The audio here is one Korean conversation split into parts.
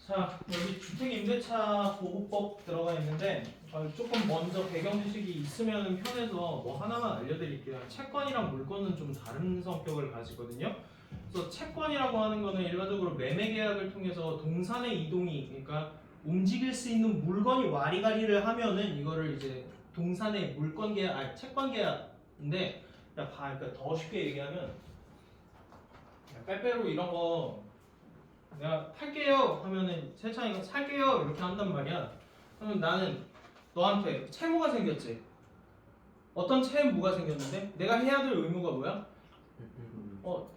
자, 여기 주택임대차 보호법 들어가 있는데 조금 먼저 배경 지식이 있으면 편해서 뭐 하나만 알려드릴게요. 채권이랑 물권은 좀 다른 성격을 가지거든요. 그래서 채권이라고 하는 거는 일반적으로 매매 계약을 통해서 동산의 이동이, 그러니까 움직일 수 있는 물건이 와리가리를 하면은 이거를 이제 동산의 물권 계약, 아니 채권 계약인데, 그러니까 더 쉽게 얘기하면 빼빼로 이런 거 내가 팔게요 하면은 세찬이가 살게요 이렇게 한단 말이야. 그러면 나는 너한테 채무가 생겼지. 어떤 채무가 생겼는데 내가 해야 될 의무가 뭐야?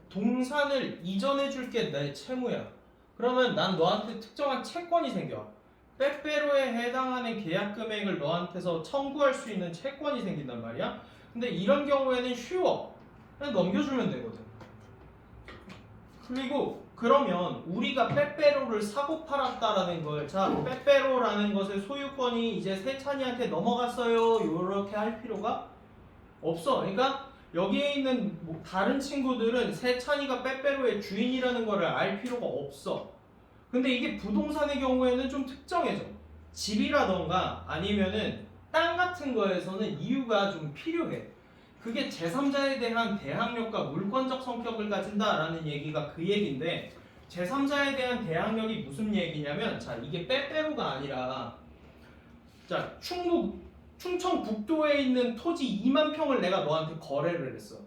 동산을 이전해 줄게 내 채무야. 그러면 난 너한테 특정한 채권이 생겨. 빼빼로에 해당하는 계약 금액을 너한테서 청구할 수 있는 채권이 생긴단 말이야. 근데 이런 경우에는 쉬워. 그냥 넘겨주면 되거든. 그리고 그러면 우리가 빼빼로를 사고 팔았다라는 걸, 자, 빼빼로라는 것의 소유권이 이제 세찬이한테 넘어갔어요 이렇게 할 필요가 없어. 그러니까 여기에 있는 뭐 다른 친구들은 세찬이가 빼빼로의 주인이라는 거를 알 필요가 없어. 근데 이게 부동산의 경우에는 좀 특정해져. 집이라던가 아니면은 땅 같은 거에서는 이유가 좀 필요해. 그게 제3자에 대한 대항력과 물권적 성격을 가진다라는 얘기가 그 얘기인데, 제3자에 대한 대항력이 무슨 얘기냐면, 자, 이게 빼빼로가 아니라, 자, 충청 북도에 있는 토지 2만 평을 내가 너한테 거래를 했어.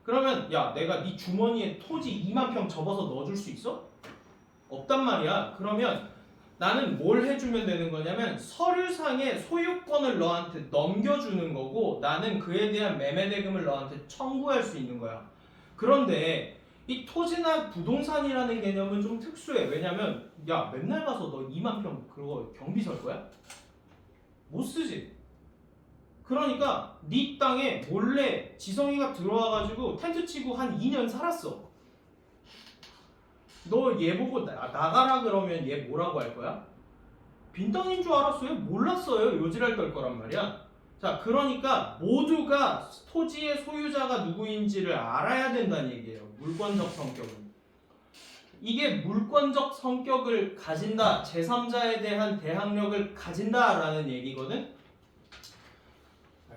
그러면 야, 내가 네 주머니에 토지 2만 평 접어서 넣어줄 수 있어? 없단 말이야. 그러면 나는 뭘 해주면 되는 거냐면 서류상의 소유권을 너한테 넘겨주는 거고, 나는 그에 대한 매매 대금을 너한테 청구할 수 있는 거야. 그런데 이 토지나 부동산이라는 개념은 좀 특수해. 왜냐면 야, 맨날 가서 너 2만 평 그거 경비 설 거야? 못 쓰지. 그러니까 네 땅에 몰래 지성이가 들어와가지고 텐트 치고 한 2년 살았어. 너 얘 보고 나가라 그러면 얘 뭐라고 할 거야? 빈 땅인 줄 알았어요? 몰랐어요. 요지랄 떨 거란 말이야. 자, 그러니까 모두가 토지의 소유자가 누구인지를 알아야 된다는 얘기예요. 물권적 성격은. 이게 물권적 성격을 가진다, 제3자에 대한 대항력을 가진다라는 얘기거든.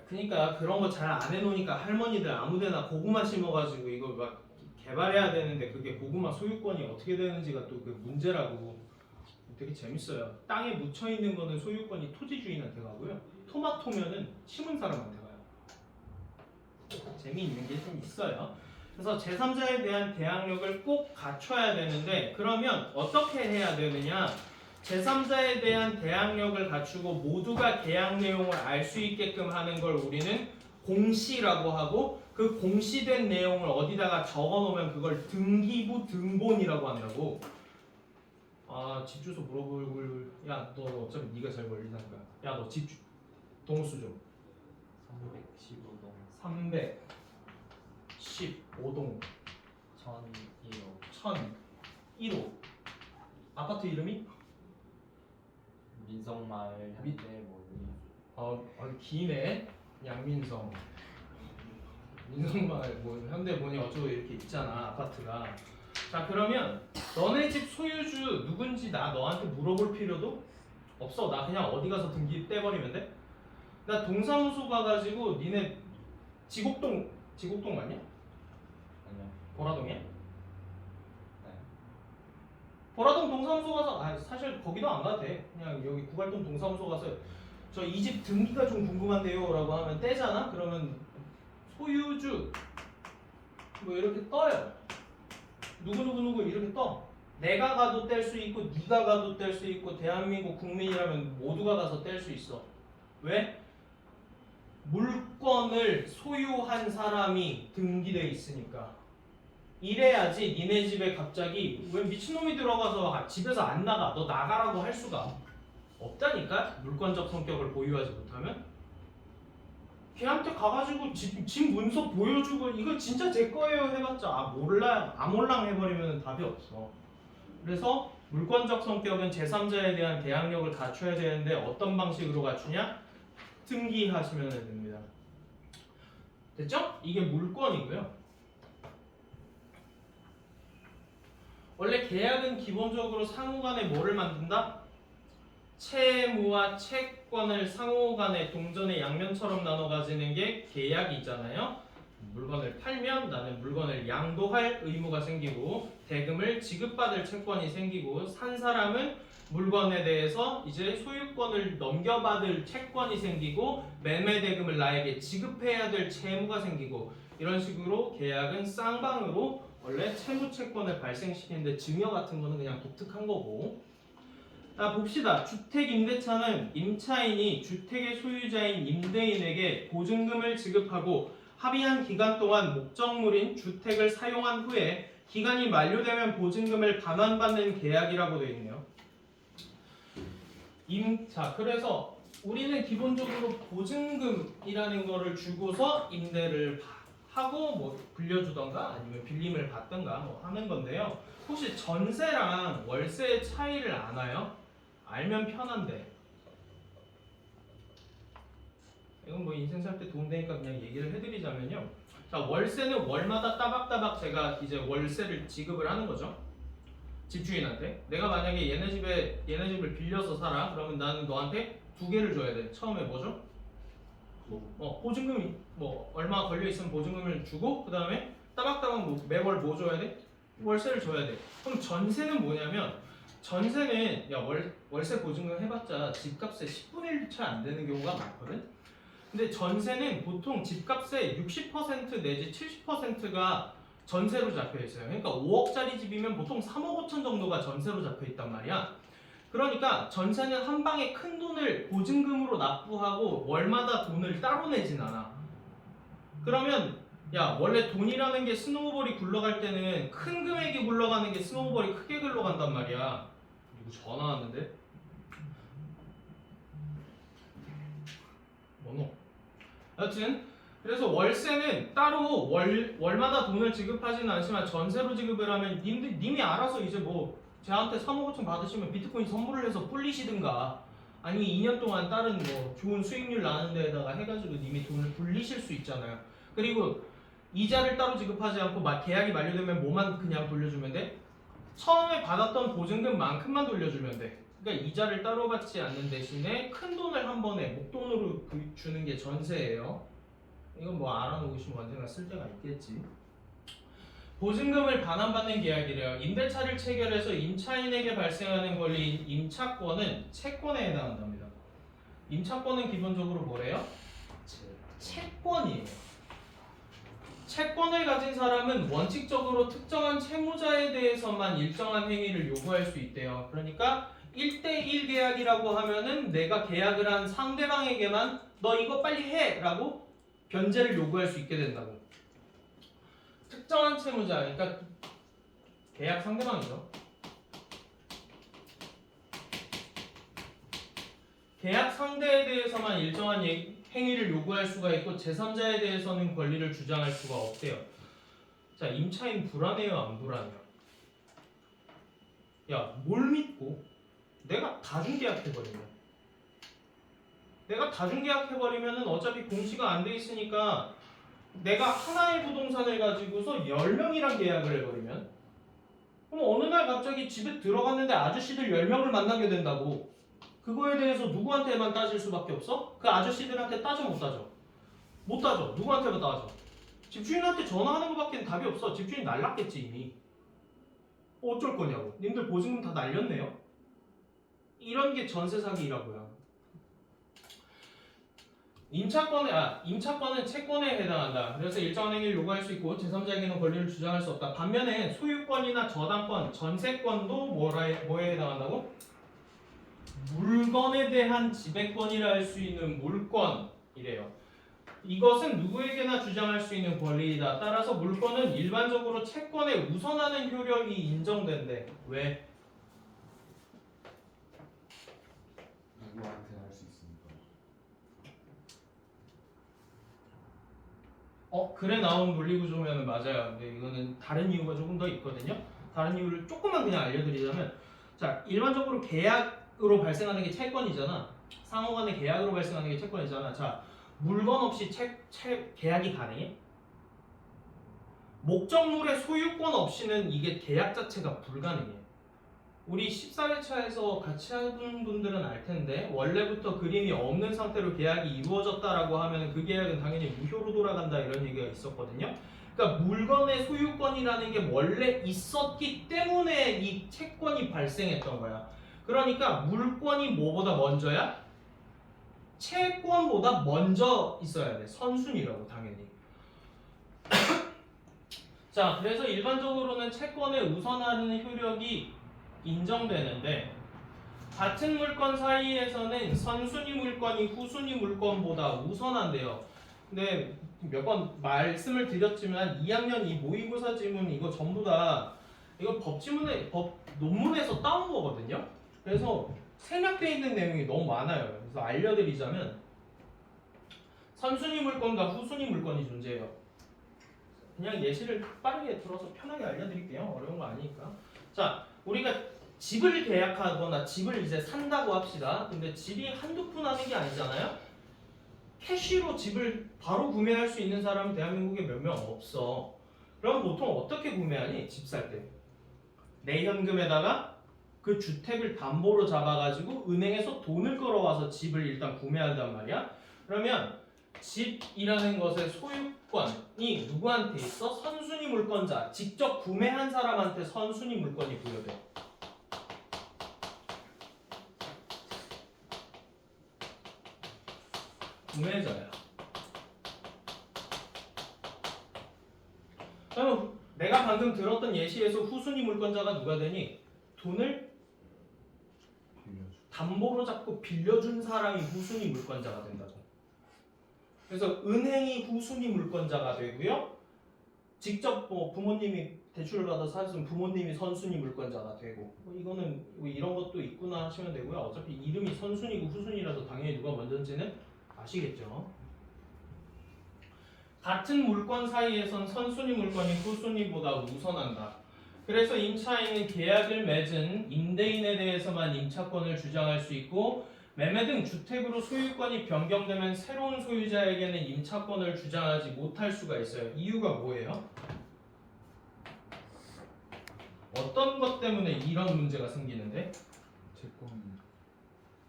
그러니까 그런 거 잘 안 해놓으니까 할머니들 아무데나 고구마 심어가지고 이거 막 개발해야 되는데 그게 고구마 소유권이 어떻게 되는지가 또 그 문제라고. 되게 재밌어요. 땅에 묻혀 있는 거는 소유권이 토지 주인한테 가고요. 토마토면은 심은 사람한테 가요. 재미있는 게 좀 있어요. 그래서 제3자에 대한 대항력을 꼭 갖춰야 되는데, 그러면 어떻게 해야 되느냐? 제3자에 대한 대항력을 갖추고 모두가 계약 내용을 알 수 있게끔 하는 걸 우리는 공시라고 하고, 그 공시된 내용을 어디다가 적어 놓으면 그걸 등기부 등본이라고 한다고. 아, 집 주소 물어볼. 야, 너 어차피 네가 제일 멀리 사는 거야. 야, 너 집 동수 좀. 315동 315동 1001호 1001호. 아파트 이름이? 민성마을 현대모니. 기네. 양민성. 민성마을 뭐 현대모니 어쩌고 이렇게 있잖아, 아파트가. 자, 그러면 너네 집 소유주 누군지 나 너한테 물어볼 필요도 없어. 나 그냥 어디 가서 등기 떼버리면 돼. 나 동사무소 가가지고 니네 지곡동 맞냐? 아니요. 보라동이야? 네. 보라동 동사무소 가서, 사실 거기도 안 가도 돼. 그냥 여기 구갈동 동사무소 가서 저 이 집 등기가 좀 궁금한데요 라고 하면 떼잖아. 그러면 소유주 뭐 이렇게 떠요. 누구 이렇게 떠. 내가 가도 뗄 수 있고 네가 가도 뗄 수 있고 대한민국 국민이라면 모두가 가서 뗄 수 있어. 왜? 물권을 소유한 사람이 등기돼 있으니까. 이래야지 니네 집에 갑자기 왜 미친놈이 들어가서 집에서 안 나가, 너 나가라고 할 수가 없다니까. 물권적 성격을 보유하지 못하면. 걔한테 가가지고 집 문서 보여주고 이거 진짜 제 거예요 해봤자 몰라 아몰랑 해버리면 답이 없어. 그래서 물권적 성격은 제3자에 대한 대항력을 갖춰야 되는데 어떤 방식으로 갖추냐? 등기하시면 됩니다. 됐죠? 이게 물권이고요. 원래 계약은 기본적으로 상호 간에 뭐를 만든다? 채무와 채권을 상호 간에 동전의 양면처럼 나눠 가지는 게 계약이잖아요. 물건을 팔면 나는 물건을 양도할 의무가 생기고 대금을 지급받을 채권이 생기고 산 사람은 물건에 대해서 이제 소유권을 넘겨받을 채권이 생기고 매매 대금을 나에게 지급해야 될 채무가 생기고 이런 식으로 계약은 쌍방으로 원래 채무 채권을 발생시키는데 증여 같은 거는 그냥 독특한 거고. 자, 봅시다. 주택 임대차는 임차인이 주택의 소유자인 임대인에게 보증금을 지급하고 합의한 기간 동안 목적물인 주택을 사용한 후에 기간이 만료되면 보증금을 반환받는 계약이라고 되어 있네요. 자, 그래서 우리는 기본적으로 보증금이라는 거를 주고서 임대를 하고 뭐 빌려주던가 아니면 빌림을 받던가 뭐 하는 건데요. 혹시 전세랑 월세의 차이를 아나요? 알면 편한데. 이건 뭐 인생 살 때 도움되니까 그냥 얘기를 해드리자면요. 자, 월세는 월마다 따박따박 제가 이제 월세를 지급을 하는 거죠. 집주인한테. 내가 만약에 얘네 집을 빌려서 살아. 그러면 나는 너한테 2개를 줘야 돼. 처음에 뭐죠? 보증금이 뭐 얼마 걸려 있으면 보증금을 주고 그 다음에 따박따박 매월 뭐 줘야 돼? 월세를 줘야 돼. 그럼 전세는 뭐냐면 전세는 야 월세 보증금 해봤자 집값의 10분의 1도 채 안 되는 경우가 많거든. 근데 전세는 보통 집값의 60% 내지 70%가 전세로 잡혀 있어요. 그러니까 5억짜리 집이면 보통 3억 5천 정도가 전세로 잡혀 있단 말이야. 그러니까 전세는 한 방에 큰 돈을 보증금으로 납부하고 월마다 돈을 따로 내진 않아. 그러면 야 원래 돈이라는 게 스노우볼이 굴러갈 때는 큰 금액이 굴러가는 게 스노우볼이 크게 굴러간단 말이야. 누구 전화 왔는데? 뭐노? 여튼 그래서 월세는 따로 월마다 돈을 지급하지는 않지만 전세로 지급을 하면 님이 알아서 이제 뭐 저한테 3억 5천 받으시면 비트코인 선물을 해서 불리시든가 아니면 2년 동안 다른 뭐 좋은 수익률 나는 데에다가 해가지고 님이 돈을 불리실 수 있잖아요. 그리고 이자를 따로 지급하지 않고 계약이 만료되면 뭐만 그냥 돌려주면 돼? 처음에 받았던 보증금만큼만 돌려주면 돼. 그러니까 이자를 따로 받지 않는 대신에 큰 돈을 한 번에 목돈으로 주는 게 전세예요. 이건 뭐 알아놓으시면 언젠가 쓸 데가 있겠지. 보증금을 반환받는 계약이래요. 임대차를 체결해서 임차인에게 발생하는 권리인 임차권은 채권에 해당한답니다. 임차권은 기본적으로 뭐래요? 채권이에요. 채권을 가진 사람은 원칙적으로 특정한 채무자에 대해서만 일정한 행위를 요구할 수 있대요. 그러니까 1대1 계약이라고 하면은 내가 계약을 한 상대방에게만 너 이거 빨리 해! 라고 변제를 요구할 수 있게 된다고. 특정한 채무자, 그러니까 계약 상대방이죠. 계약 상대에 대해서만 일정한 행위를 요구할 수가 있고 제3자에 대해서는 권리를 주장할 수가 없대요. 자, 임차인 불안해요, 안 불안해요? 야, 뭘 믿고 내가 다중계약해버리면 어차피 공시가 안 돼 있으니까 내가 하나의 부동산을 가지고서 10명이랑 계약을 해버리면 그럼 어느 날 갑자기 집에 들어갔는데 아저씨들 10명을 만나게 된다고. 그거에 대해서 누구한테만 따질 수밖에 없어? 그 아저씨들한테 따져 못 따져? 못 따져. 누구한테만 따져? 집주인한테 전화하는 것밖에 답이 없어. 집주인 날랐겠지 이미. 어쩔 거냐고. 님들 보증금 다 날렸네요. 이런 게 전세 사기라고요. 임차권은 채권에 해당한다. 그래서 일정한 행위를 요구할 수 있고 제3자에게는 권리를 주장할 수 없다. 반면에 소유권이나 저당권, 전세권도 뭐에 해당한다고? 물건에 대한 지배권이라 할 수 있는 물권이래요. 이것은 누구에게나 주장할 수 있는 권리이다. 따라서 물권은 일반적으로 채권에 우선하는 효력이 인정된대. 왜? 누구한테 할 수 있습니까? 그래 나온 논리구조면 맞아요. 근데 이거는 다른 이유가 조금 더 있거든요. 다른 이유를 조금만 그냥 알려드리자면, 자, 일반적으로 계약으로 발생하는 게 채권이잖아. 상호 간의 계약으로 발생하는 게 채권이잖아. 자, 물건 없이 계약이 가능해? 목적물의 소유권 없이는 이게 계약 자체가 불가능해요. 우리 14회차에서 같이 하는 분들은 알 텐데 원래부터 그림이 없는 상태로 계약이 이루어졌다라고 하면 그 계약은 당연히 무효로 돌아간다 이런 얘기가 있었거든요. 그러니까 물건의 소유권이라는 게 원래 있었기 때문에 이 채권이 발생했던 거야. 그러니까 물권이 뭐보다 먼저야? 채권보다 먼저 있어야 돼. 선순위라고 당연히. 자, 그래서 일반적으로는 채권의 우선하는 효력이 인정되는데 같은 물건 사이에서는 선순위 물건이 후순위 물건보다 우선한데요. 근데 몇 번 말씀을 드렸지만 2학년 이 모의고사 지문 이거 전부 다 이거 법 논문에서 따온 거거든요. 그래서 생략되어 있는 내용이 너무 많아요. 그래서 알려드리자면 선순위 물건과 후순위 물건이 존재해요. 그냥 예시를 빠르게 들어서 편하게 알려드릴게요. 어려운 거 아니니까. 자, 우리가 집을 계약하거나 집을 이제 산다고 합시다. 근데 집이 한두 푼 하는 게 아니잖아요. 캐시로 집을 바로 구매할 수 있는 사람은 대한민국에 몇 명 없어. 그럼 보통 어떻게 구매하니? 집 살 때. 내 현금에다가 그 주택을 담보로 잡아가지고 은행에서 돈을 끌어와서 집을 일단 구매한단 말이야. 그러면 집이라는 것의 소유권이 누구한테 있어? 선순위 물권자, 직접 구매한 사람한테 선순위 물권이 부여돼. 구매자야. 그럼 내가 방금 들었던 예시에서 후순위 물권자가 누가 되니? 돈을 담보로 잡고 빌려준 사람이 후순위 물권자가 된다고. 그래서 은행이 후순위 물권자가 되고요. 직접 뭐 부모님이 대출을 받아서 사셨으면 부모님이 선순위 물권자가 되고 이거는 뭐 이런 것도 있구나 하시면 되고요. 어차피 이름이 선순위고 후순위라서 당연히 누가 먼저인지는 아시겠죠. 같은 물건 사이에선 선순위 물건이 후순위보다 우선한다. 그래서 임차인은 계약을 맺은 임대인에 대해서만 임차권을 주장할 수 있고 매매 등 주택으로 소유권이 변경되면 새로운 소유자에게는 임차권을 주장하지 못할 수가 있어요. 이유가 뭐예요? 어떤 것 때문에 이런 문제가 생기는데?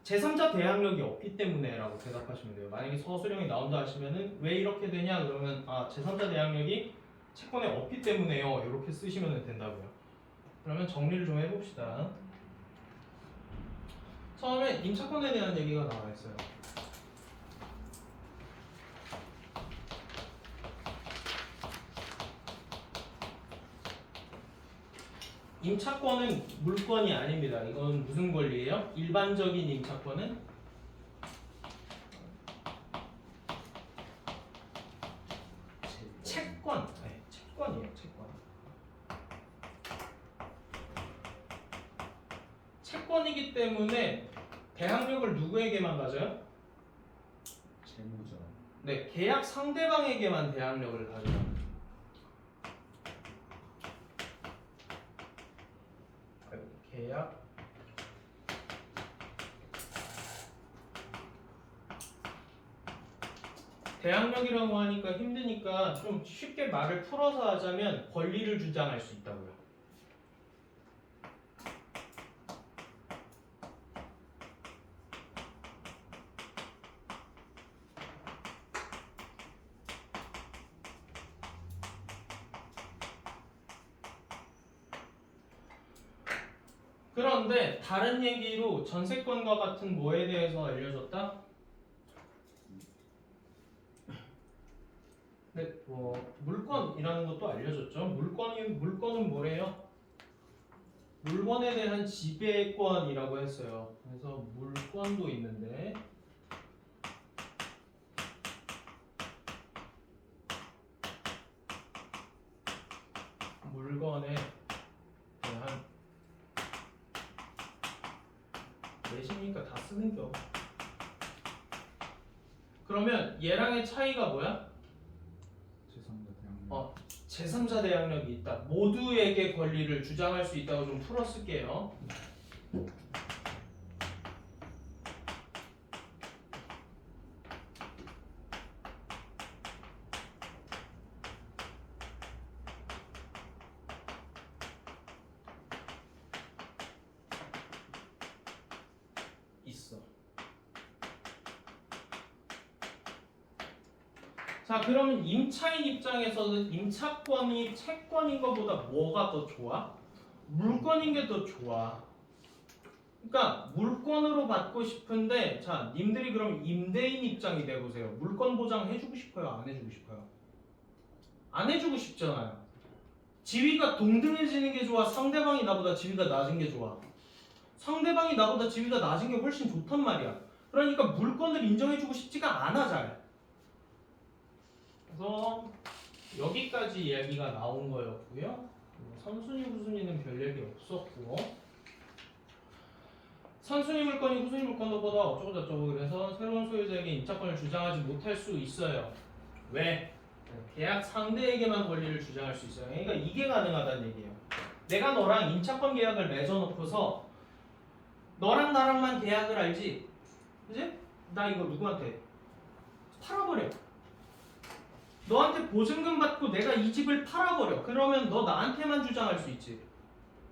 제3자 대항력이 없기 때문에 라고 대답하시면 돼요. 만약에 서술형이 나온다 하시면은 왜 이렇게 되냐 그러면 제3자 대항력이 채권에 없기 때문에요. 이렇게 쓰시면 된다고요. 그러면 정리를 좀 해봅시다. 처음에 임차권에 대한 얘기가 나와 있어요. 임차권은 물권이 아닙니다. 이건 무슨 권리예요? 일반적인 임차권은 채권. 네, 채권이에요. 채권. 채권이기 때문에 대항력을 누구에게만 가져요? 채무자. 네, 계약 상대방에게만 대항력을 가져요. 계약 대항력이라고 하니까 힘드니까 좀 쉽게 말을 풀어서 하자면 권리를 주장할 수 있다고요. 그런데 다른 얘기로 전세권과 같은 뭐에 대해서 알려줬다? 네, 물건이라는 것도 알려줬죠. 물건은 뭐래요? 물건에 대한 지배권이라고 했어요. 그래서 물건도 있는데 물건에 대한 내시니까 다 쓰는겨. 그러면 얘랑의 차이가 뭐야? 제3자 대항력이 있다. 모두에게 권리를 주장할 수 있다고 좀 풀어쓸게요. 있어. 자, 그러면 임차인 입장에서는 임차권이 채권인 것보다 뭐가 더 좋아? 물건인 게 더 좋아. 그러니까 물건으로 받고 싶은데, 자, 님들이 그럼 임대인 입장이 돼보세요. 물건 보장 해주고 싶어요? 안 해주고 싶어요? 안 해주고 싶잖아요. 지위가 동등해지는 게 좋아? 상대방이 나보다 지위가 낮은 게 좋아? 상대방이 나보다 지위가 낮은 게 훨씬 좋단 말이야. 그러니까 물건을 인정해주고 싶지가 않아, 잘. 그래서 여기까지 이야기가 나온 거였고요. 선순위 후순위는 별 얘기 없었고, 선순위 물건이 후순위 물건보다 어쩌고저쩌고 그래서 새로운 소유자에게 임차권을 주장하지 못할 수 있어요. 왜? 계약 상대에게만 권리를 주장할 수 있어요. 그러니까 이게 가능하다는 얘기예요. 내가 너랑 임차권 계약을 맺어놓고서 너랑 나랑만 계약을 알지? 그지? 나 이거 누구한테? 팔아버려. 너한테 보증금 받고 내가 이 집을 팔아버려. 그러면 너 나한테만 주장할 수 있지.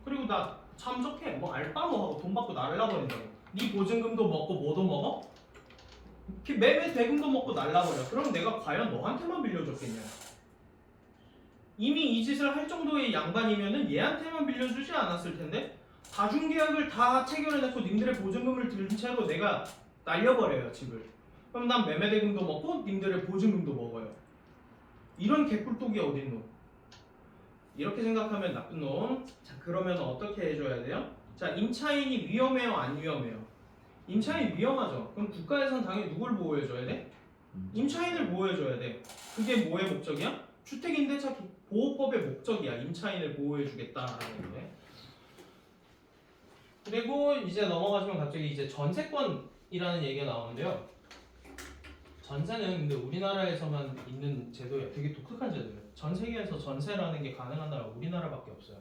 그리고 나 참석해. 뭐 알바모 하고 돈 받고 날라버린다고. 네 보증금도 먹고 뭐도 먹어? 매매 대금도 먹고 날라버려. 그럼 내가 과연 너한테만 빌려줬겠냐? 이미 이 짓을 할 정도의 양반이면은 얘한테만 빌려주지 않았을 텐데 다중계약을 다 체결해놓고 님들의 보증금을 든 채로 내가 날려버려요 집을. 그럼 난 매매 대금도 먹고 님들의 보증금도 먹어요. 이런 개꿀독이 어딨노? 이렇게 생각하면 나쁜 놈. 자, 그러면 어떻게 해줘야 돼요? 자, 임차인이 위험해요, 안 위험해요? 임차인이 위험하죠. 그럼 국가에선 당연히 누굴 보호해줘야 돼? 임차인을 보호해줘야 돼. 그게 뭐의 목적이야? 주택임대차 보호법의 목적이야. 임차인을 보호해주겠다라는 게. 그리고 이제 넘어가시면 갑자기 이제 전세권이라는 얘기가 나오는데요. 전세는 근데 우리나라에서만 있는 제도예요. 되게 독특한 제도예요. 전 세계에서 전세라는 게 가능한 나라가 우리나라밖에 없어요.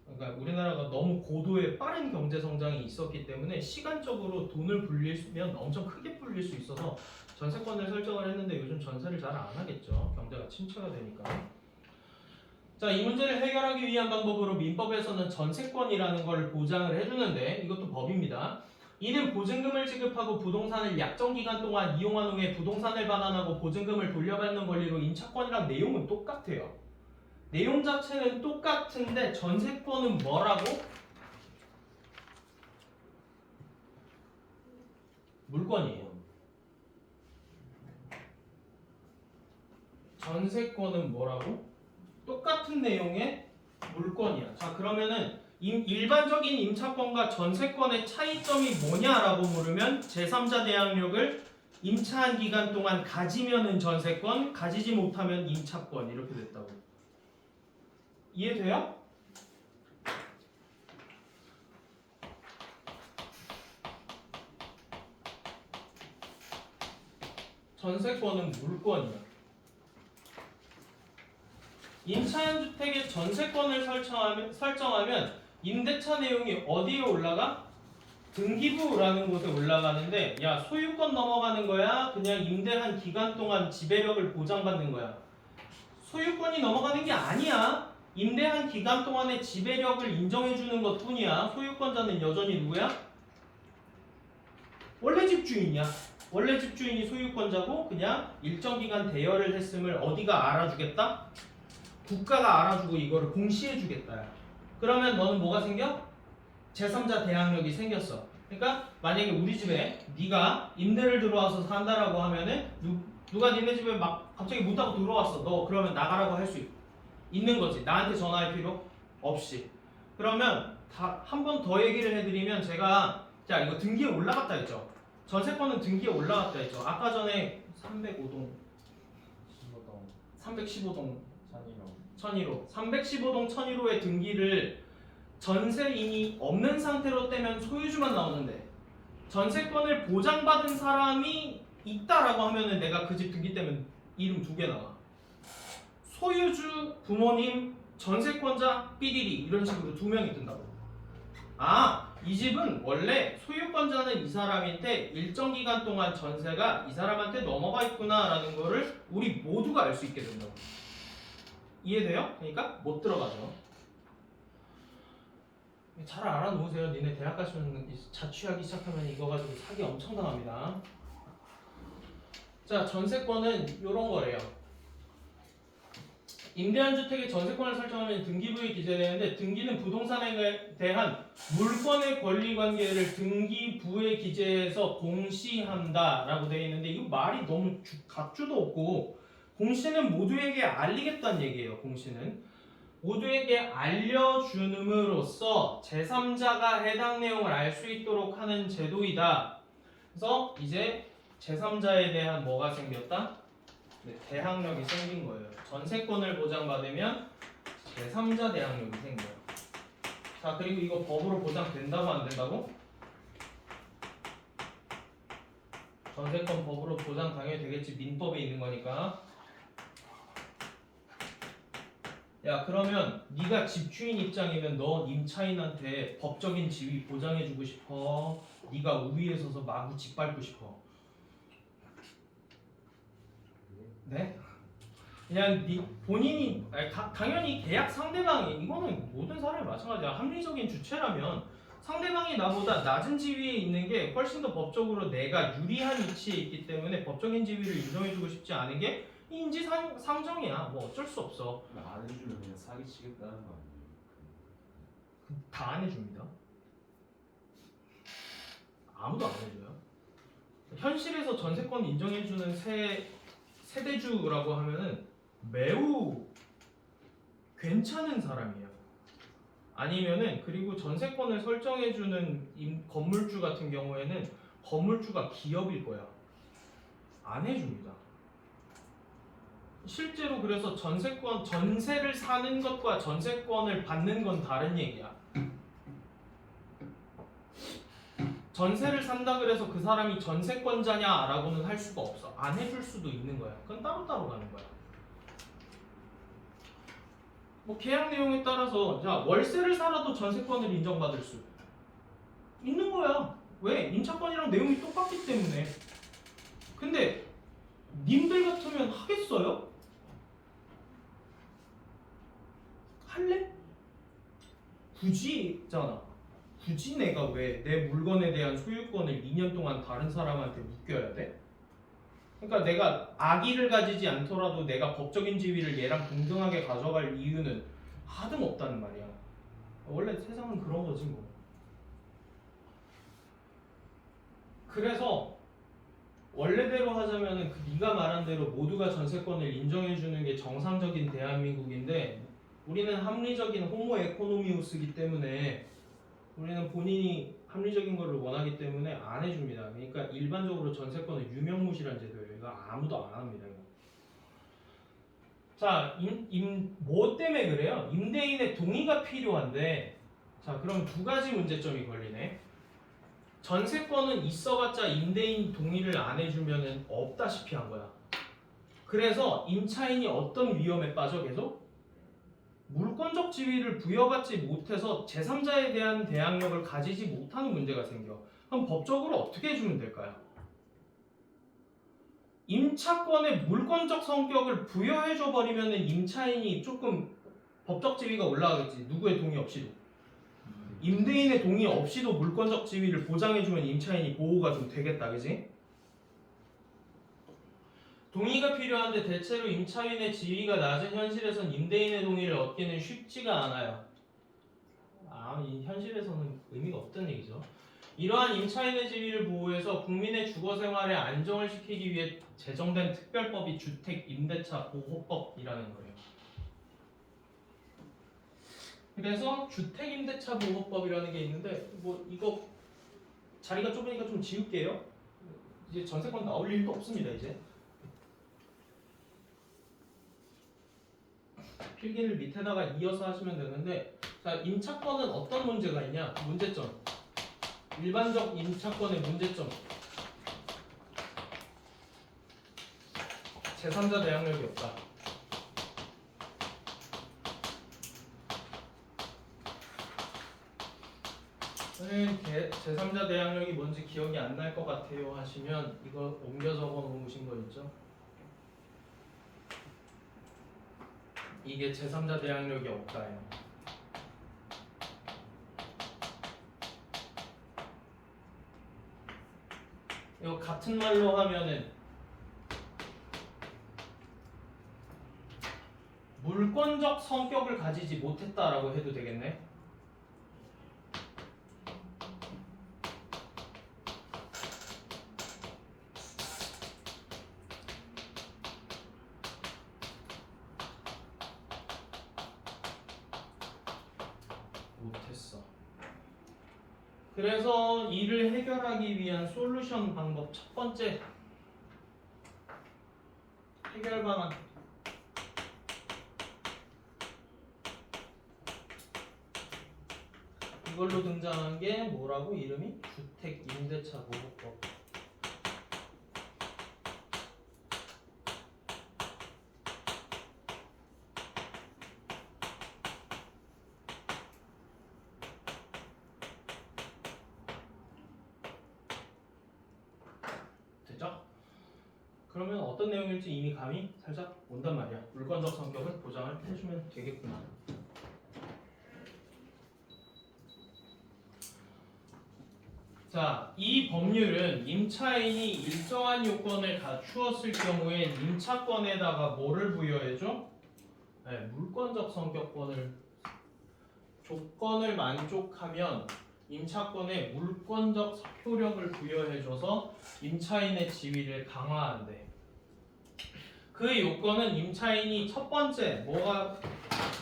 그러니까 우리나라가 너무 고도의 빠른 경제 성장이 있었기 때문에 시간적으로 돈을 불리면 엄청 크게 불릴 수 있어서 전세권을 설정을 했는데 요즘 전세를 잘 안 하겠죠. 경제가 침체가 되니까. 자, 이 문제를 해결하기 위한 방법으로 민법에서는 전세권이라는 걸 보장을 해주는데 이것도 법입니다. 이는 보증금을 지급하고 부동산을 약정 기간 동안 이용한 후에 부동산을 반환하고 보증금을 돌려받는 권리로 임차권이랑 내용은 똑같아요. 내용 자체는 똑같은데 전세권은 뭐라고? 물건이에요. 전세권은 뭐라고? 똑같은 내용의 물건이야. 자, 그러면은 일반적인 임차권과 전세권의 차이점이 뭐냐라고 물으면 제3자 대항력을 임차한 기간 동안 가지면은 전세권, 가지지 못하면 임차권 이렇게 됐다고. 이해돼요? 전세권은 물건이야. 임차한 주택의 전세권을 설정하면 임대차 내용이 어디에 올라가? 등기부라는 곳에 올라가는데 야, 소유권 넘어가는 거야? 그냥 임대한 기간 동안 지배력을 보장받는 거야? 소유권이 넘어가는 게 아니야. 임대한 기간 동안의 지배력을 인정해주는 것 뿐이야. 소유권자는 여전히 누구야? 원래 집주인이야. 원래 집주인이 소유권자고 그냥 일정 기간 대여를 했음을 어디가 알아주겠다? 국가가 알아주고 이거를 공시해주겠다. 그러면 너는 뭐가 생겨? 제3자 대항력이 생겼어. 그러니까 만약에 우리 집에 네가 임대를 들어와서 산다라고 하면은 누가 니네 집에 막 갑자기 문 닫고 들어왔어. 너 그러면 나가라고 할 수 있는 거지. 나한테 전화할 필요 없이. 그러면 한 번 더 얘기를 해드리면 제가 자 이거 등기에 올라갔다 했죠. 전세권은 등기에 올라갔다 했죠. 아까 전에 305동 315동 1001호 315동 1001호의 등기를 전세인이 없는 상태로 떼면 소유주만 나오는데 전세권을 보장받은 사람이 있다라고 하면은 내가 그 집 등기 떼면 이름 2개 나와. 소유주, 부모님, 전세권자, 삐리리 이런 식으로 2명이 뜬다고. 아, 이 집은 원래 소유권자는 이 사람인데 일정 기간 동안 전세가 이 사람한테 넘어가 있구나라는 거를 우리 모두가 알 수 있게 된다고. 이해돼요? 그러니까 못 들어가죠. 잘 알아놓으세요. 니네 대학 가시면 자취하기 시작하면 이거 가지고 사기 엄청 당합니다. 자, 전세권은 이런 거래요. 임대한 주택의 전세권을 설정하면 등기부에 기재되는데 등기는 부동산에 대한 물권의 권리관계를 등기부에 기재해서 공시한다라고 되어 있는데 이거 말이 너무 각주도 없고 공시는 모두에게 알리겠다는 얘기예요. 공시는 모두에게 알려줌으로써 제3자가 해당 내용을 알 수 있도록 하는 제도이다. 그래서 이제 제3자에 대한 뭐가 생겼다? 네, 대항력이 생긴 거예요. 전세권을 보장받으면 제3자 대항력이 생겨요. 자, 그리고 이거 법으로 보장된다고 안 된다고? 전세권 법으로 보장 당연히 되겠지. 민법에 있는 거니까. 야, 그러면 네가 집주인 입장이면 너 임차인한테 법적인 지위 보장해주고 싶어? 네가 우위에 서서 마구 짓밟고 싶어? 네? 그냥 본인이 당연히 계약 상대방이 이거는 모든 사람이 마찬가지야. 합리적인 주체라면 상대방이 나보다 낮은 지위에 있는 게 훨씬 더 법적으로 내가 유리한 위치에 있기 때문에 법적인 지위를 인정해주고 싶지 않은 게 인지상정이야. 뭐 어쩔 수 없어. 안 해주면 그냥 사기치겠다는 거 아니에요? 다 안 해줍니다. 아무도 안 해줘요. 현실에서 전세권 인정해주는 세대주라고 하면은 매우 괜찮은 사람이에요. 아니면은 그리고 전세권을 설정해주는 건물주 같은 경우에는 건물주가 기업일 거야. 안 해줍니다. 실제로 그래서 전세를 사는 것과 전세권을 받는 건 다른 얘기야. 전세를 산다 그래서 그 사람이 전세권자냐라고는 할 수가 없어. 안 해줄 수도 있는 거야. 그건 따로따로 가는 거야. 뭐 계약 내용에 따라서 자 월세를 살아도 전세권을 인정받을 수 있는 거야. 왜? 임차권이랑 내용이 똑같기 때문에. 근데 님들 같으면 하겠어요? 할래? 굳이 있잖아. 굳이 내가 왜 내 물건에 대한 소유권을 2년 동안 다른 사람한테 묶여야 돼? 그러니까 내가 악의를 가지지 않더라도 내가 법적인 지위를 얘랑 동등하게 가져갈 이유는 하등 없다는 말이야. 원래 세상은 그런 거지 뭐. 그래서 원래대로 하자면은 네가 말한 대로 모두가 전세권을 인정해주는 게 정상적인 대한민국인데 우리는 합리적인 호모 에코노미우스이기 때문에 우리는 본인이 합리적인 것을 원하기 때문에 안 해줍니다. 그러니까 일반적으로 전세권은 유명무실한 제도예요. 이거 아무도 안 합니다. 이거. 자, 뭐 때문에 그래요? 임대인의 동의가 필요한데 자, 그럼 두 가지 문제점이 걸리네. 전세권은 있어봤자 임대인 동의를 안 해주면은 없다시피 한 거야. 그래서 임차인이 어떤 위험에 빠져 계속? 물권적 지위를 부여받지 못해서 제3자에 대한 대항력을 가지지 못하는 문제가 생겨. 그럼 법적으로 어떻게 해주면 될까요? 임차권의 물권적 성격을 부여해줘 버리면 임차인이 조금 법적 지위가 올라가겠지. 누구의 동의 없이도. 임대인의 동의 없이도 물권적 지위를 보장해주면 임차인이 보호가 좀 되겠다. 그지? 동의가 필요한데 대체로 임차인의 지위가 낮은 현실에선 임대인의 동의를 얻기는 쉽지가 않아요. 이 현실에서는 의미가 없다는 얘기죠. 이러한 임차인의 지위를 보호해서 국민의 주거 생활에 안정을 시키기 위해 제정된 특별법이 주택임대차 보호법이라는 거예요. 그래서 주택임대차 보호법이라는 게 있는데 뭐 이거 자리가 좁으니까 좀 지울게요. 이제 전세권 나올 일도 없습니다. 이제 필기를 밑에다가 이어서 하시면 되는데 자 임차권은 어떤 문제가 있냐? 문제점. 일반적 임차권의 문제점. 제3자 대항력이 없다. 제3자 대항력이 뭔지 기억이 안 날 것 같아요 하시면 이거 옮겨 적어 놓으신 거 있죠? 이게 제3자 대항력이 없다예요. 이거 같은 말로 하면은 물권적 성격을 가지지 못했다라고 해도 되겠네. 못했어. 그래서 이를 해결하기 위한 솔루션 방법 첫 번째 해결 방안. 이걸로 등장한 게 뭐라고? 이름이 주택 임대차 보호법. 됐죠? 그러면 어떤 내용일지 이미 감이 살짝 온단 말이야. 물권적 성격을 보장을 해주면 되겠구나. 자, 이 법률은 임차인이 일정한 요건을 갖추었을 경우에 임차권에다가 뭐를 부여해줘? 네, 물권적 성격권을 조건을 만족하면 임차권에 물권적 효력을 부여해줘서 임차인의 지위를 강화한대. 그 요건은 임차인이 첫 번째 뭐가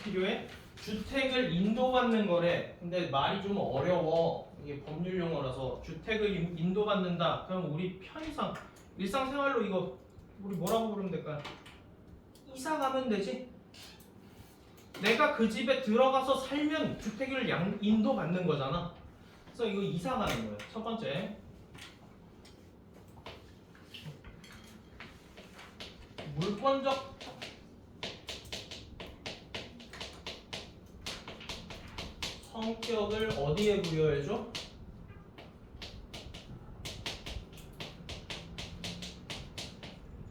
필요해? 주택을 인도받는 거래. 근데 말이 좀 어려워. 이게 법률 용어라서 주택을 인도받는다. 그럼 우리 편의상 일상생활로 이거 우리 뭐라고 부르면 될까요? 이사 가면 되지. 내가 그 집에 들어가서 살면 주택을 인도받는 거잖아. 그래서 이거 이사 가는 거예요. 첫 번째. 물권적 성격을 어디에 부여해줘?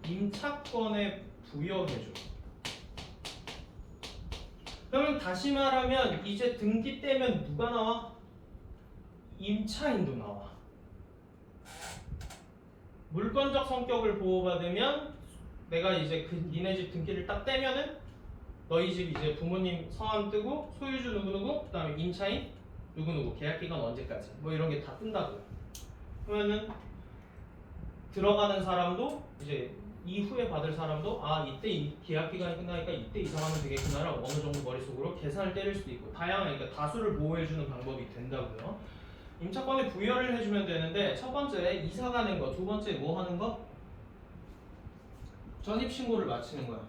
임차권에 부여해줘. 그러면 다시 말하면 이제 등기 떼면 누가 나와? 임차인도 나와. 물권적 성격을 보호받으면 내가 이제 그 니네 집 등기를 딱 떼면은 너희 집 이제 부모님 성함 뜨고 소유주 누구누구 그다음에 임차인 누구누구 계약기간 언제까지 뭐 이런 게 다 뜬다고요. 그러면은 들어가는 사람도 이제 이후에 받을 사람도 아 이때 이 계약기간이 끝나니까 이때 이사하면 되겠구나를 어느 정도 머릿속으로 계산을 때릴 수도 있고 다양한 그러니까 다수를 보호해주는 방법이 된다고요. 임차권에 부여를 해주면 되는데 첫 번째 이사 가는 거, 두 번째 뭐 하는 거? 전입신고를 마치는 거야.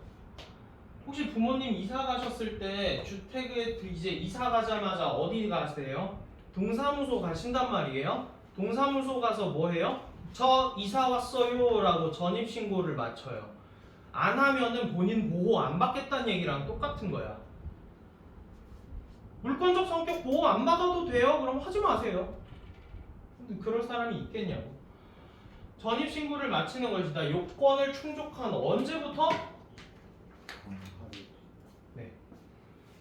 혹시 부모님 이사 가셨을 때 주택에 이제 이사 가자마자 어디 가세요? 동사무소 가신단 말이에요. 동사무소 가서 뭐 해요? 저 이사 왔어요 라고 전입신고를 마쳐요. 안 하면은 본인 보호 안 받겠다는 얘기랑 똑같은 거야. 물권적 성격 보호 안 받아도 돼요? 그럼 하지 마세요. 근데 그럴 사람이 있겠냐고. 전입신고를 마치는 것이다. 요건을 충족한 언제부터? 네.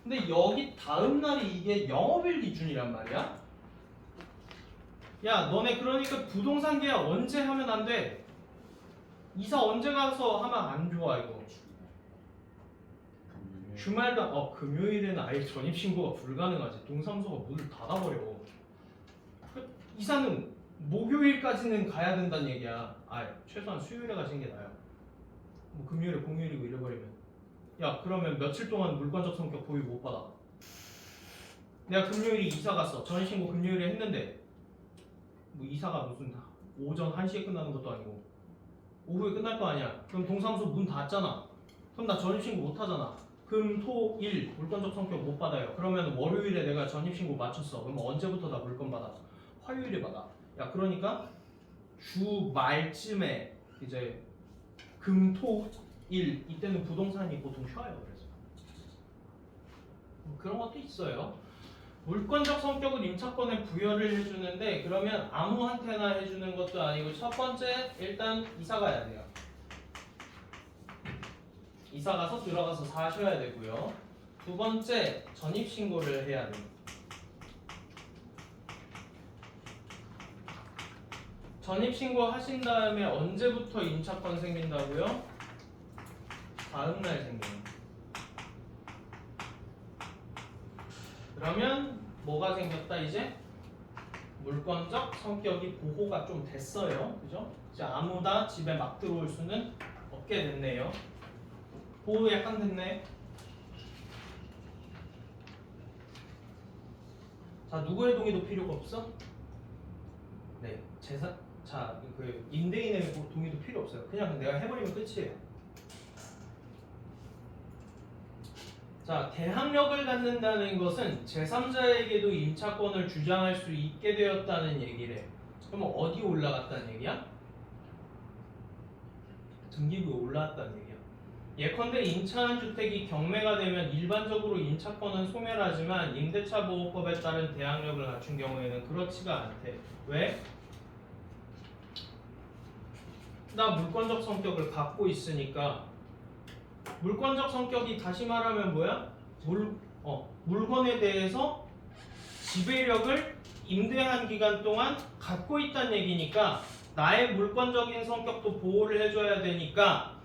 근데 여기 다음 날이 이게 영업일 기준이란 말이야. 야, 너네 그러니까 부동산 계약 언제 하면 안 돼? 이사 언제 가서 하면 안 좋아 이거. 주말도 금요일에는 아예 전입신고가 불가능하지. 동사무소가 문을 닫아버려. 이사는 목요일까지는 가야 된다는 얘기야. 최소한 수요일에 가시는 게 나아요. 뭐 금요일에 공휴일이고 이래버리면 야 그러면 며칠 동안 물권적 성격 보유 못 받아. 내가 금요일에 이사 갔어. 전입신고 금요일에 했는데 뭐 이사가 무슨 오전 1시에 끝나는 것도 아니고 오후에 끝날 거 아니야. 그럼 동사무소 문 닫잖아. 그럼 나 전입신고 못 하잖아. 금, 토, 일 물권적 성격 못 받아요. 그러면 월요일에 내가 전입신고 마쳤어. 그럼 언제부터 나 물권 받아? 화요일에 받아. 야 그러니까 주 말쯤에 이제 금, 토, 일 이때는 부동산이 보통 쉬어요. 그래서 그런 것도 있어요. 물권적 성격을 임차권에 부여를 해주는데 그러면 아무한테나 해주는 것도 아니고 첫 번째 일단 이사 가야 돼요. 이사 가서 들어가서 사셔야 되고요. 두 번째 전입신고를 해야 돼요. 전입신고 하신 다음에 언제부터 임차권 생긴다고요? 다음날 생겨요. 그러면 뭐가 생겼다 이제? 물권적 성격이 보호가 좀 됐어요. 그죠? 이제 아무나 집에 막 들어올 수는 없게 됐네요. 보호 약간 됐네. 자, 누구의 동의도 필요가 없어? 네, 그 임대인의 동의도 필요 없어요. 그냥 내가 해버리면 끝이에요. 자, 대항력을 갖는다는 것은 제3자에게도 임차권을 주장할 수 있게 되었다는 얘기래. 그러면 어디 올라갔다는 얘기야? 등기부에 올라왔다는 얘기야. 예컨대 임차한 주택이 경매가 되면 일반적으로 임차권은 소멸하지만 임대차 보호법에 따른 대항력을 갖춘 경우에는 그렇지가 않대. 왜? 나 물권적 성격을 갖고 있으니까. 물권적 성격이 다시 말하면 뭐야? 물건에 대해서 지배력을 임대한 기간 동안 갖고 있다는 얘기니까 나의 물권적인 성격도 보호를 해줘야 되니까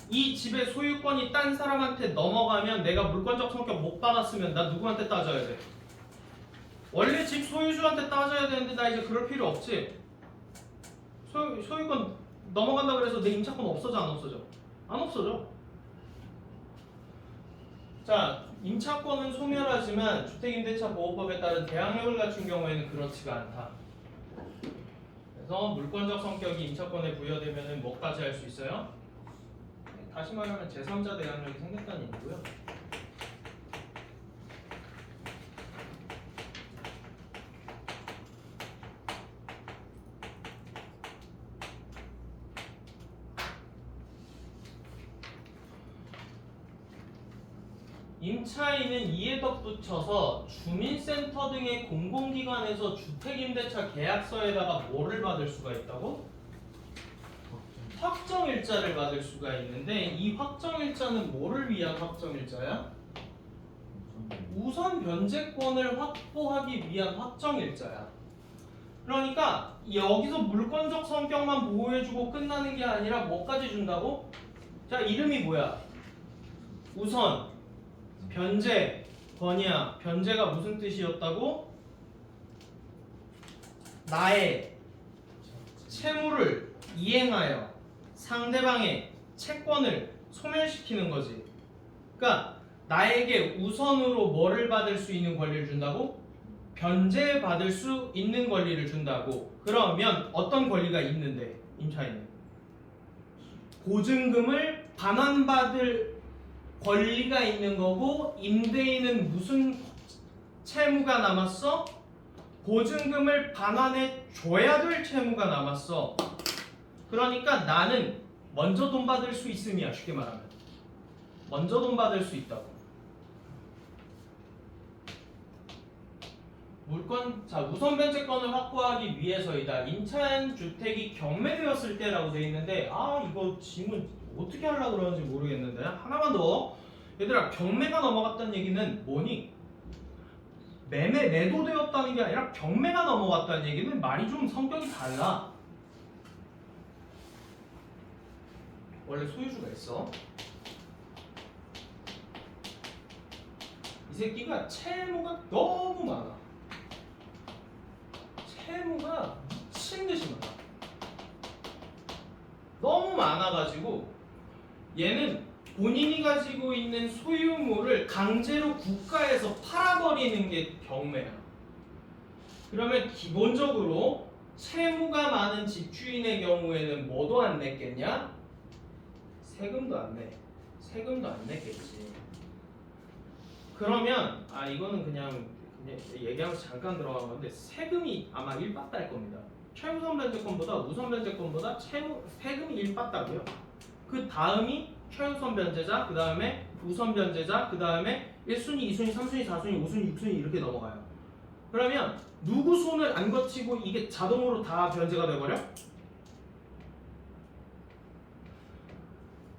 이 집의 소유권이 딴 사람한테 넘어가면 내가 물권적 성격 못 받았으면 나 누구한테 따져야 돼? 원래 집 소유주한테 따져야 되는데 나 이제 그럴 필요 없지. 소유권 넘어간다 그래서 내 임차권 없어져 안 없어져? 안 없어져. 자, 임차권은 소멸하지만 주택임대차보호법에 따른 대항력을 갖춘 경우에는 그렇지가 않다. 그래서 물권적 성격이 임차권에 부여되면 뭐까지 할 수 있어요? 다시 말하면 제3자 대항력이 생겼다는 얘기고요. 임차인은 이에 덧붙여서 주민센터 등의 공공기관에서 주택임대차 계약서에다가 뭐를 받을 수가 있다고? 확정일자를 받을 수가 있는데 이 확정일자는 뭐를 위한 확정일자야? 우선 변제권을 확보하기 위한 확정일자야. 그러니까 여기서 물권적 성격만 보호해주고 끝나는 게 아니라 뭐까지 준다고? 자, 이름이 뭐야? 우선 변제, 권이야. 변제가 무슨 뜻이었다고? 나의 채무를 이행하여 상대방의 채권을 소멸시키는 거지. 그러니까 나에게 우선으로 뭐를 받을 수 있는 권리를 준다고? 변제받을 수 있는 권리를 준다고. 그러면 어떤 권리가 있는데 임차인은? 보증금을 반환받을 권리가 있는 거고 임대인은 무슨 채무가 남았어? 보증금을 반환해 줘야 될 채무가 남았어. 그러니까 나는 먼저 돈 받을 수 있음이야. 쉽게 말하면 먼저 돈 받을 수 있다고. 자, 우선 변제권을 확보하기 위해서이다. 임차인 주택이 경매되었을 때라고 돼 있는데 이거 지문 어떻게 하려고 그러는지 모르겠는데 하나만 더. 얘들아, 경매가 넘어갔다는 얘기는 뭐니? 매도되었다는 게 아니라 경매가 넘어갔다는 얘기는 말이 좀 성격이 달라. 원래 소유주가 있어. 이 새끼가 채무가 너무 많아. 채무가 미친듯이 많아. 너무 많아가지고 얘는 본인이 가지고 있는 소유물을 강제로 국가에서 팔아버리는 게 경매야. 그러면 기본적으로 채무가 많은 집주인의 경우에는 뭐도 안 냈겠냐? 세금도 안 내. 세금도 안 냈겠지. 그러면 이거는 그냥 얘기하면서 잠깐 들어간 건데 세금이 아마 1빠따 할 겁니다. 최우선 변제권보다 우선 변제권보다 세금이 1빠따고요. 그 다음이 최우선 변제자, 그 다음에 우선 변제자, 그 다음에 1순위, 2순위, 3순위, 4순위, 5순위, 6순위 이렇게 넘어가요. 그러면 누구 손을 안 거치고 이게 자동으로 다 변제가 돼버려?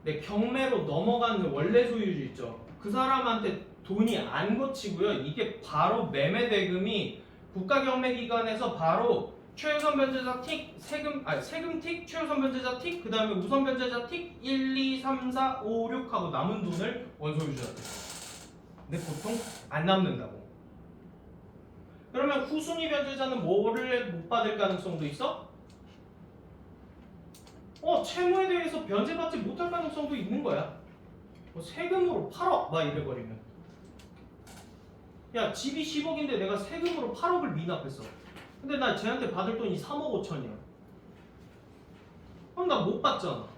네, 경매로 넘어가는 원래 소유주 있죠. 그 사람한테 돈이 안 거치고요. 이게 바로 매매 대금이 국가경매기관에서 바로 최우선 변제자 틱, 세금 틱, 최우선 변제자 틱, 그 다음에 우선 변제자 틱, 1, 2, 3, 4, 5, 6 하고 남은 돈을 원소 유지한테. 근데 보통 안 남는다고. 그러면 후순위 변제자는 뭐를 못 받을 가능성도 있어? 채무에 대해서 변제받지 못할 가능성도 있는 거야. 뭐 세금으로 8억 막 이래버리면. 야, 집이 10억인데 내가 세금으로 8억을 미납했어. 근데 나 쟤한테 받을 돈이 3억 5천이야. 그럼 나 못 받잖아.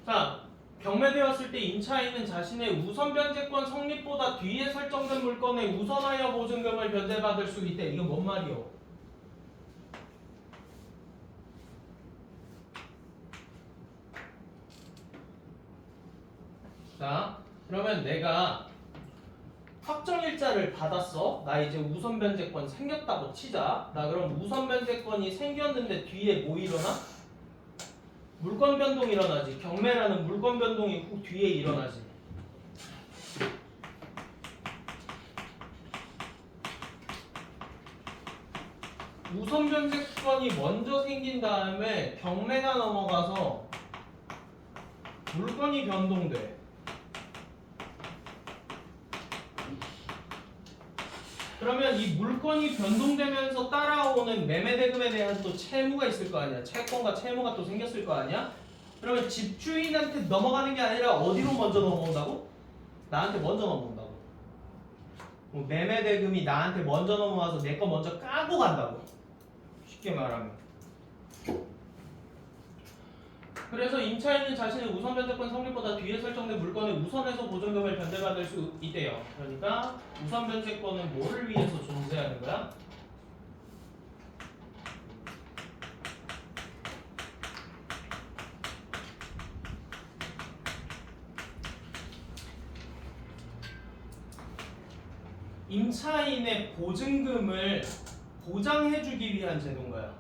자, 경매되었을 때 임차인은 자신의 우선 변제권 성립보다 뒤에 설정된 물건에 우선하여 보증금을 변제받을 수 있대. 이건 뭔 말이요? 자, 그러면 내가 확정일자를 받았어. 나 이제 우선 변제권 생겼다고 치자. 나 그럼 우선 변제권이 생겼는데 뒤에 뭐 일어나? 물건 변동이 일어나지. 경매라는 물건 변동이 후 뒤에 일어나지. 우선 변제권이 먼저 생긴 다음에 경매가 넘어가서 물건이 변동돼. 그러면 이 물건이 변동되면서 따라오는 매매대금에 대한 또 채무가 있을 거 아니야. 채권과 채무가 또 생겼을 거 아니야. 그러면 집주인한테 넘어가는 게 아니라 어디로 먼저 넘어온다고? 나한테 먼저 넘어온다고. 매매대금이 나한테 먼저 넘어와서 내 거 먼저 까고 간다고. 쉽게 말하면. 그래서 임차인은 자신의 우선 변제권 성립보다 뒤에 설정된 물건을 우선해서 보증금을 변제받을 수 있대요. 그러니까 우선 변제권은 뭐를 위해서 존재하는 거야? 임차인의 보증금을 보장해주기 위한 제도인 거야.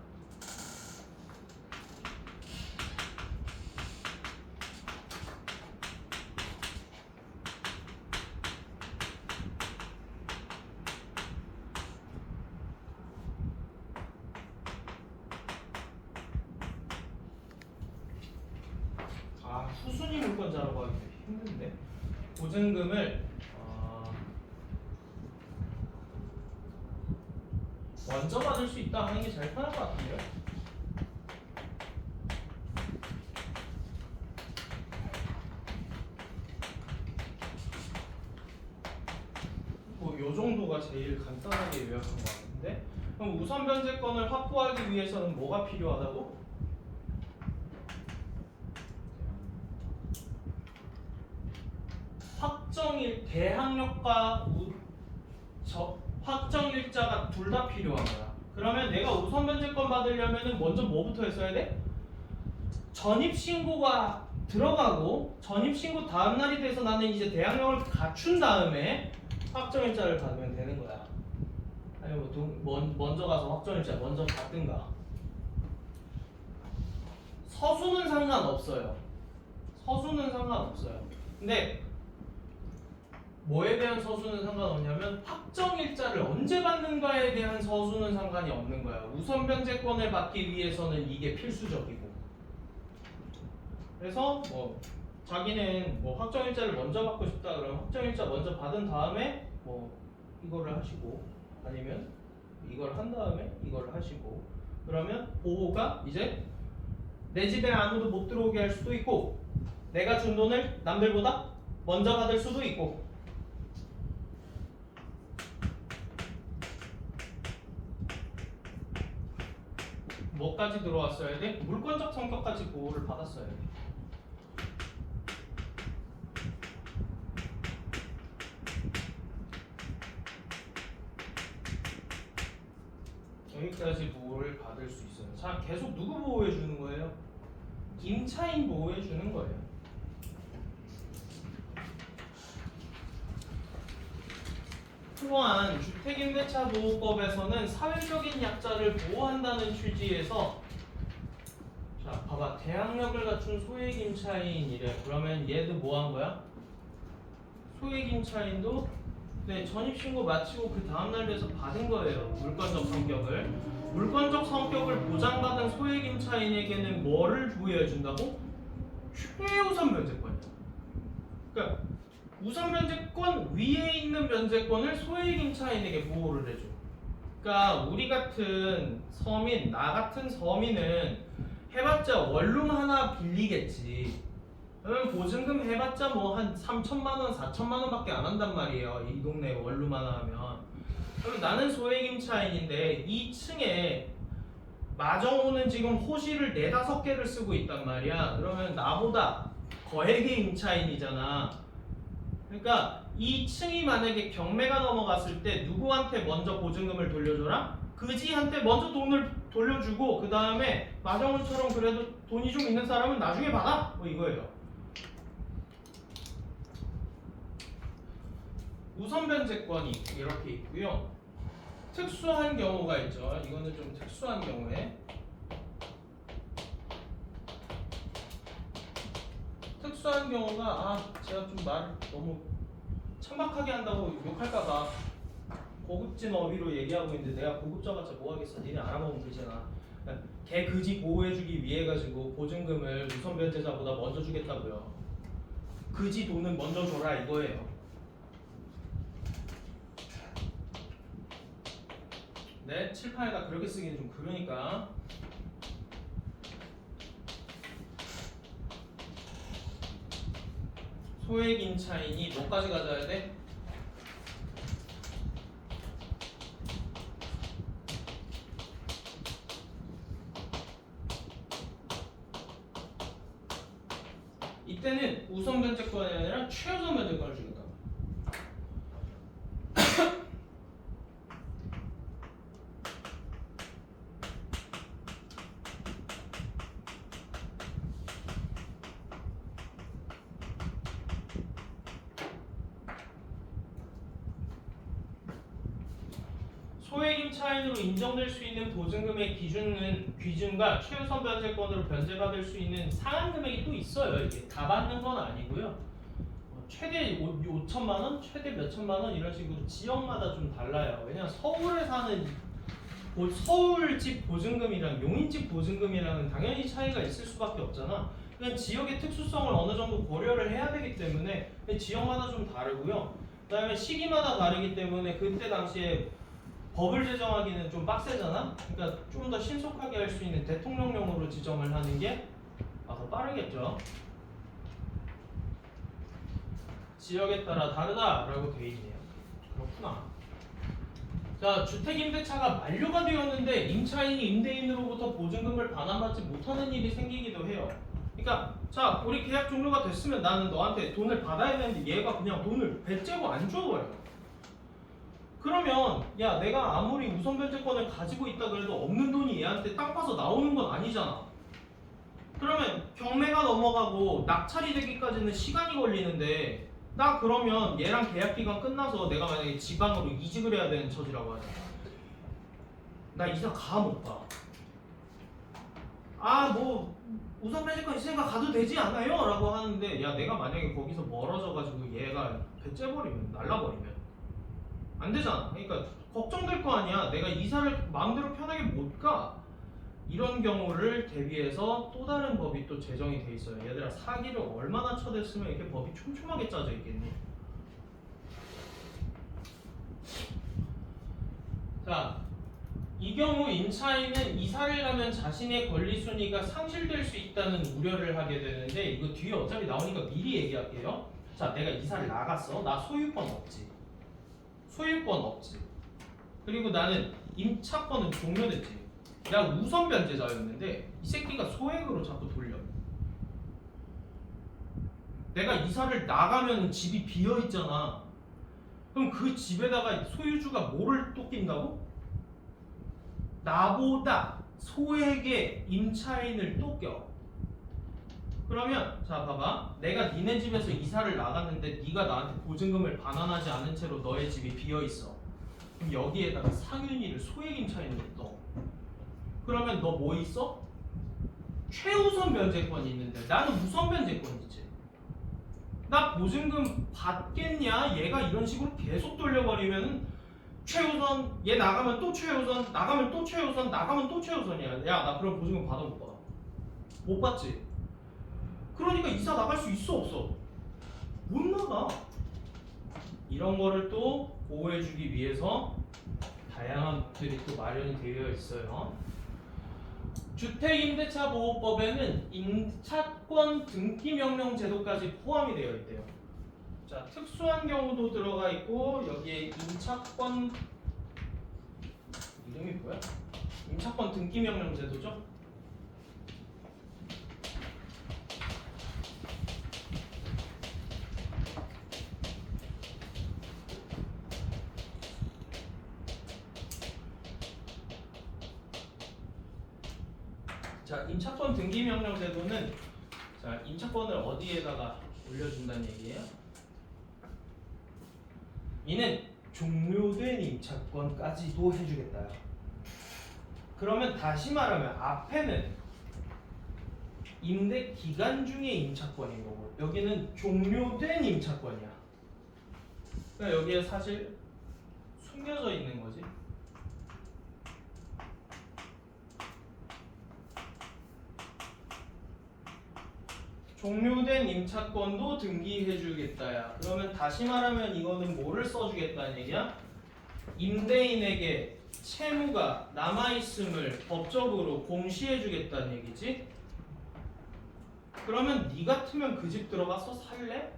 후순위 물건자라고 하기 힘든데 보증금을 먼저 받을 수 있다 하는 게 제일 편할 것 같은데요. 요 정도가 제일 간단하게 요약한 것 같은데, 그럼 우선 변제권을 확보하기 위해서는 뭐가 필요하다고? 대항력과 확정일자가 둘 다 필요한 거야. 그러면 내가 우선 변제권 받으려면 먼저 뭐부터 했어야 돼? 전입신고가 들어가고 전입신고 다음 날이 돼서 나는 이제 대항력을 갖춘 다음에 확정일자를 받으면 되는 거야. 아니 먼저 가서 확정일자 먼저 받든가. 서수는 상관없어요. 서수는 상관없어요. 근데 뭐에 대한 서수는 상관없냐면 확정일자를 언제 받는가에 대한 서수는 상관이 없는 거야. 우선 변제권을 받기 위해서는 이게 필수적이고. 그래서 자기는 확정일자를 먼저 받고 싶다 그러면 확정일자 먼저 받은 다음에 이거를 하시고, 아니면 이걸 한 다음에 이걸 하시고, 그러면 보호가 이제 내 집에 아무도 못 들어오게 할 수도 있고, 내가 준 돈을 남들보다 먼저 받을 수도 있고. 뭐까지 들어왔어야 돼? 물권적 성격까지 보호를 받았어야 돼. 여기까지 보호를 받을 수 있어요. 자, 계속 누구 보호해 주는 거예요? 임차인 보호해 주는 거예요. 또한 주택임대차보호법에서는 사회적인 약자를 보호한다는 취지에서, 자 봐봐, 대항력을 갖춘 소액임차인이래. 그러면 얘도 뭐 한 거야? 소액임차인도 네, 전입신고 마치고 그 다음날 돼서 받은 거예요. 물권적 성격을. 물권적 성격을 보장받은 소액 임차인에게는 뭐를 부여해준다고? 최우선 변제권이야. 그러니까 우선 변제권 위에 있는 변제권을 소액 임차인에게 보호를 해줘. 그러니까 우리 같은 서민, 나 같은 서민은 해봤자 원룸 하나 빌리겠지. 그러면 보증금 해봤자 뭐 한 3천만 원, 4천만 원밖에 안 한단 말이에요. 이 동네 원룸 하나 하면. 그럼 나는 소액 임차인인데 2층에 마정호는 지금 호실을 4, 5개를 쓰고 있단 말이야. 그러면 나보다 거액의 임차인이잖아. 그러니까 2층이 만약에 경매가 넘어갔을 때 누구한테 먼저 보증금을 돌려줘라? 그지한테 먼저 돈을 돌려주고 그 다음에 마정호처럼 그래도 돈이 좀 있는 사람은 나중에 받아? 뭐 이거예요. 우선 변제권이 이렇게 있고요. 특수한 경우가 있죠. 이거는 좀 특수한 경우에 특수한 경우가 제가 좀 말을 너무 천박하게 한다고 욕할까봐 고급진 어휘로 얘기하고 있는데 내가 고급져봤자 뭐하겠어. 니네 알아보면 되잖아. 개 그지 보호해주기 위해 가지고 보증금을 우선 변제자보다 먼저 주겠다고요. 그지 돈은 먼저 줘라 이거예요. 네, 칠판에다 그렇게 쓰기는 좀 그러니까. 소액 임차인이 뭐까지 가져야 돼? 이때는 우선 변제권이 아니라 최우선 변제권을 주겠다. 소액 임차인으로 인정될 수 있는 보증금의 기준과 최우선 변제권으로 변제받을 수 있는 상한 금액이 또 있어요. 이게 다 받는 건 아니고요. 최대 5천만 원, 최대 몇 천만 원 이런 식으로 지역마다 좀 달라요. 왜냐면 서울에 사는 서울집 보증금이랑 용인집 보증금이랑은 당연히 차이가 있을 수밖에 없잖아. 그냥 지역의 특수성을 어느 정도 고려를 해야 되기 때문에 지역마다 좀 다르고요. 그다음에 시기마다 다르기 때문에 그때 당시에 법을 제정하기는 좀 빡세잖아. 그러니까 좀 더 신속하게 할 수 있는 대통령령으로 지정을 하는 게 더 빠르겠죠. 지역에 따라 다르다라고 돼 있네요. 그렇구나. 자, 주택임대차가 만료가 되었는데 임차인이 임대인으로부터 보증금을 반환받지 못하는 일이 생기기도 해요. 그러니까 자, 우리 계약 종료가 됐으면 나는 너한테 돈을 받아야 되는데 얘가 그냥 돈을 배째고 안 줘버려요. 그러면 야, 내가 아무리 우선 변제권을 가지고 있다 그래도 없는 돈이 얘한테 땅 파서 나오는 건 아니잖아. 그러면 경매가 넘어가고 낙찰이 되기까지는 시간이 걸리는데 나 그러면 얘랑 계약 기간 끝나서 내가 만약에 지방으로 이직을 해야 되는 처지라고 하잖아. 나 이사 가 못 가. 뭐 우선 변제권 있으니까 가도 되지 않아요? 라고 하는데 야, 내가 만약에 거기서 멀어져 가지고 얘가 배째버리면 날라버리면 안 되잖아. 그러니까 걱정될 거 아니야. 내가 이사를 마음대로 편하게 못 가. 이런 경우를 대비해서 또 다른 법이 또 제정이 돼 있어요. 얘들아, 사기를 얼마나 쳐댔으면 이렇게 법이 촘촘하게 짜져 있겠니? 자, 이 경우 임차인은 이사를 가면 자신의 권리 순위가 상실될 수 있다는 우려를 하게 되는데 이거 뒤에 어차피 나오니까 미리 얘기할게요. 자, 내가 이사를 나갔어. 나 소유권 없지. 소유권 없지. 그리고 나는 임차권은 종료됐지. 내가 우선 변제자였는데 이 새끼가 소액으로 자꾸 돌려. 내가 이사를 나가면 집이 비어 있잖아. 그럼 그 집에다가 소유주가 뭐를 또 낀다고? 나보다 소액의 임차인을 또 껴. 그러면 자, 봐봐. 내가 니네 집에서 이사를 나갔는데 네가 나한테 보증금을 반환하지 않은 채로 너의 집이 비어 있어. 그럼 여기에다가 상윤이를 소액 임차인으로 떠. 그러면 너 뭐 있어? 최우선 변제권이 있는데 나는 우선 변제권 있지. 나 보증금 받겠냐? 얘가 이런 식으로 계속 돌려버리면 최우선, 얘 나가면 또 최우선, 나가면 또 최우선, 나가면 또 최우선이야. 야, 나 그럼 보증금 받아 못 받아? 못 받지. 그러니까 이사 나갈 수 있어 없어? 못 나가. 이런 거를 또 보호해주기 위해서 다양한 법들이 또 마련이 되어 있어요. 주택임대차보호법에는 임차권 등기명령 제도까지 포함이 되어 있대요. 자, 특수한 경우도 들어가 있고 여기에 임차권 이름이 뭐야? 임차권 등기명령 제도죠. 자, 임차권 등기명령 제도는 자, 임차권을 어디에다가 올려준다는 얘기예요? 이는 종료된 임차권까지도 해주겠다. 그러면 다시 말하면 앞에는 임대 기간 중의 임차권인 거고 여기는 종료된 임차권이야. 그러니까 여기에 사실 숨겨져 있는 거지. 종료된 임차권도 등기해주겠다야. 그러면 다시 말하면 이거는 뭐를 써주겠다는 얘기야? 임대인에게 채무가 남아있음을 법적으로 공시해주겠다는 얘기지? 그러면 네 같으면 그 집 들어가서 살래?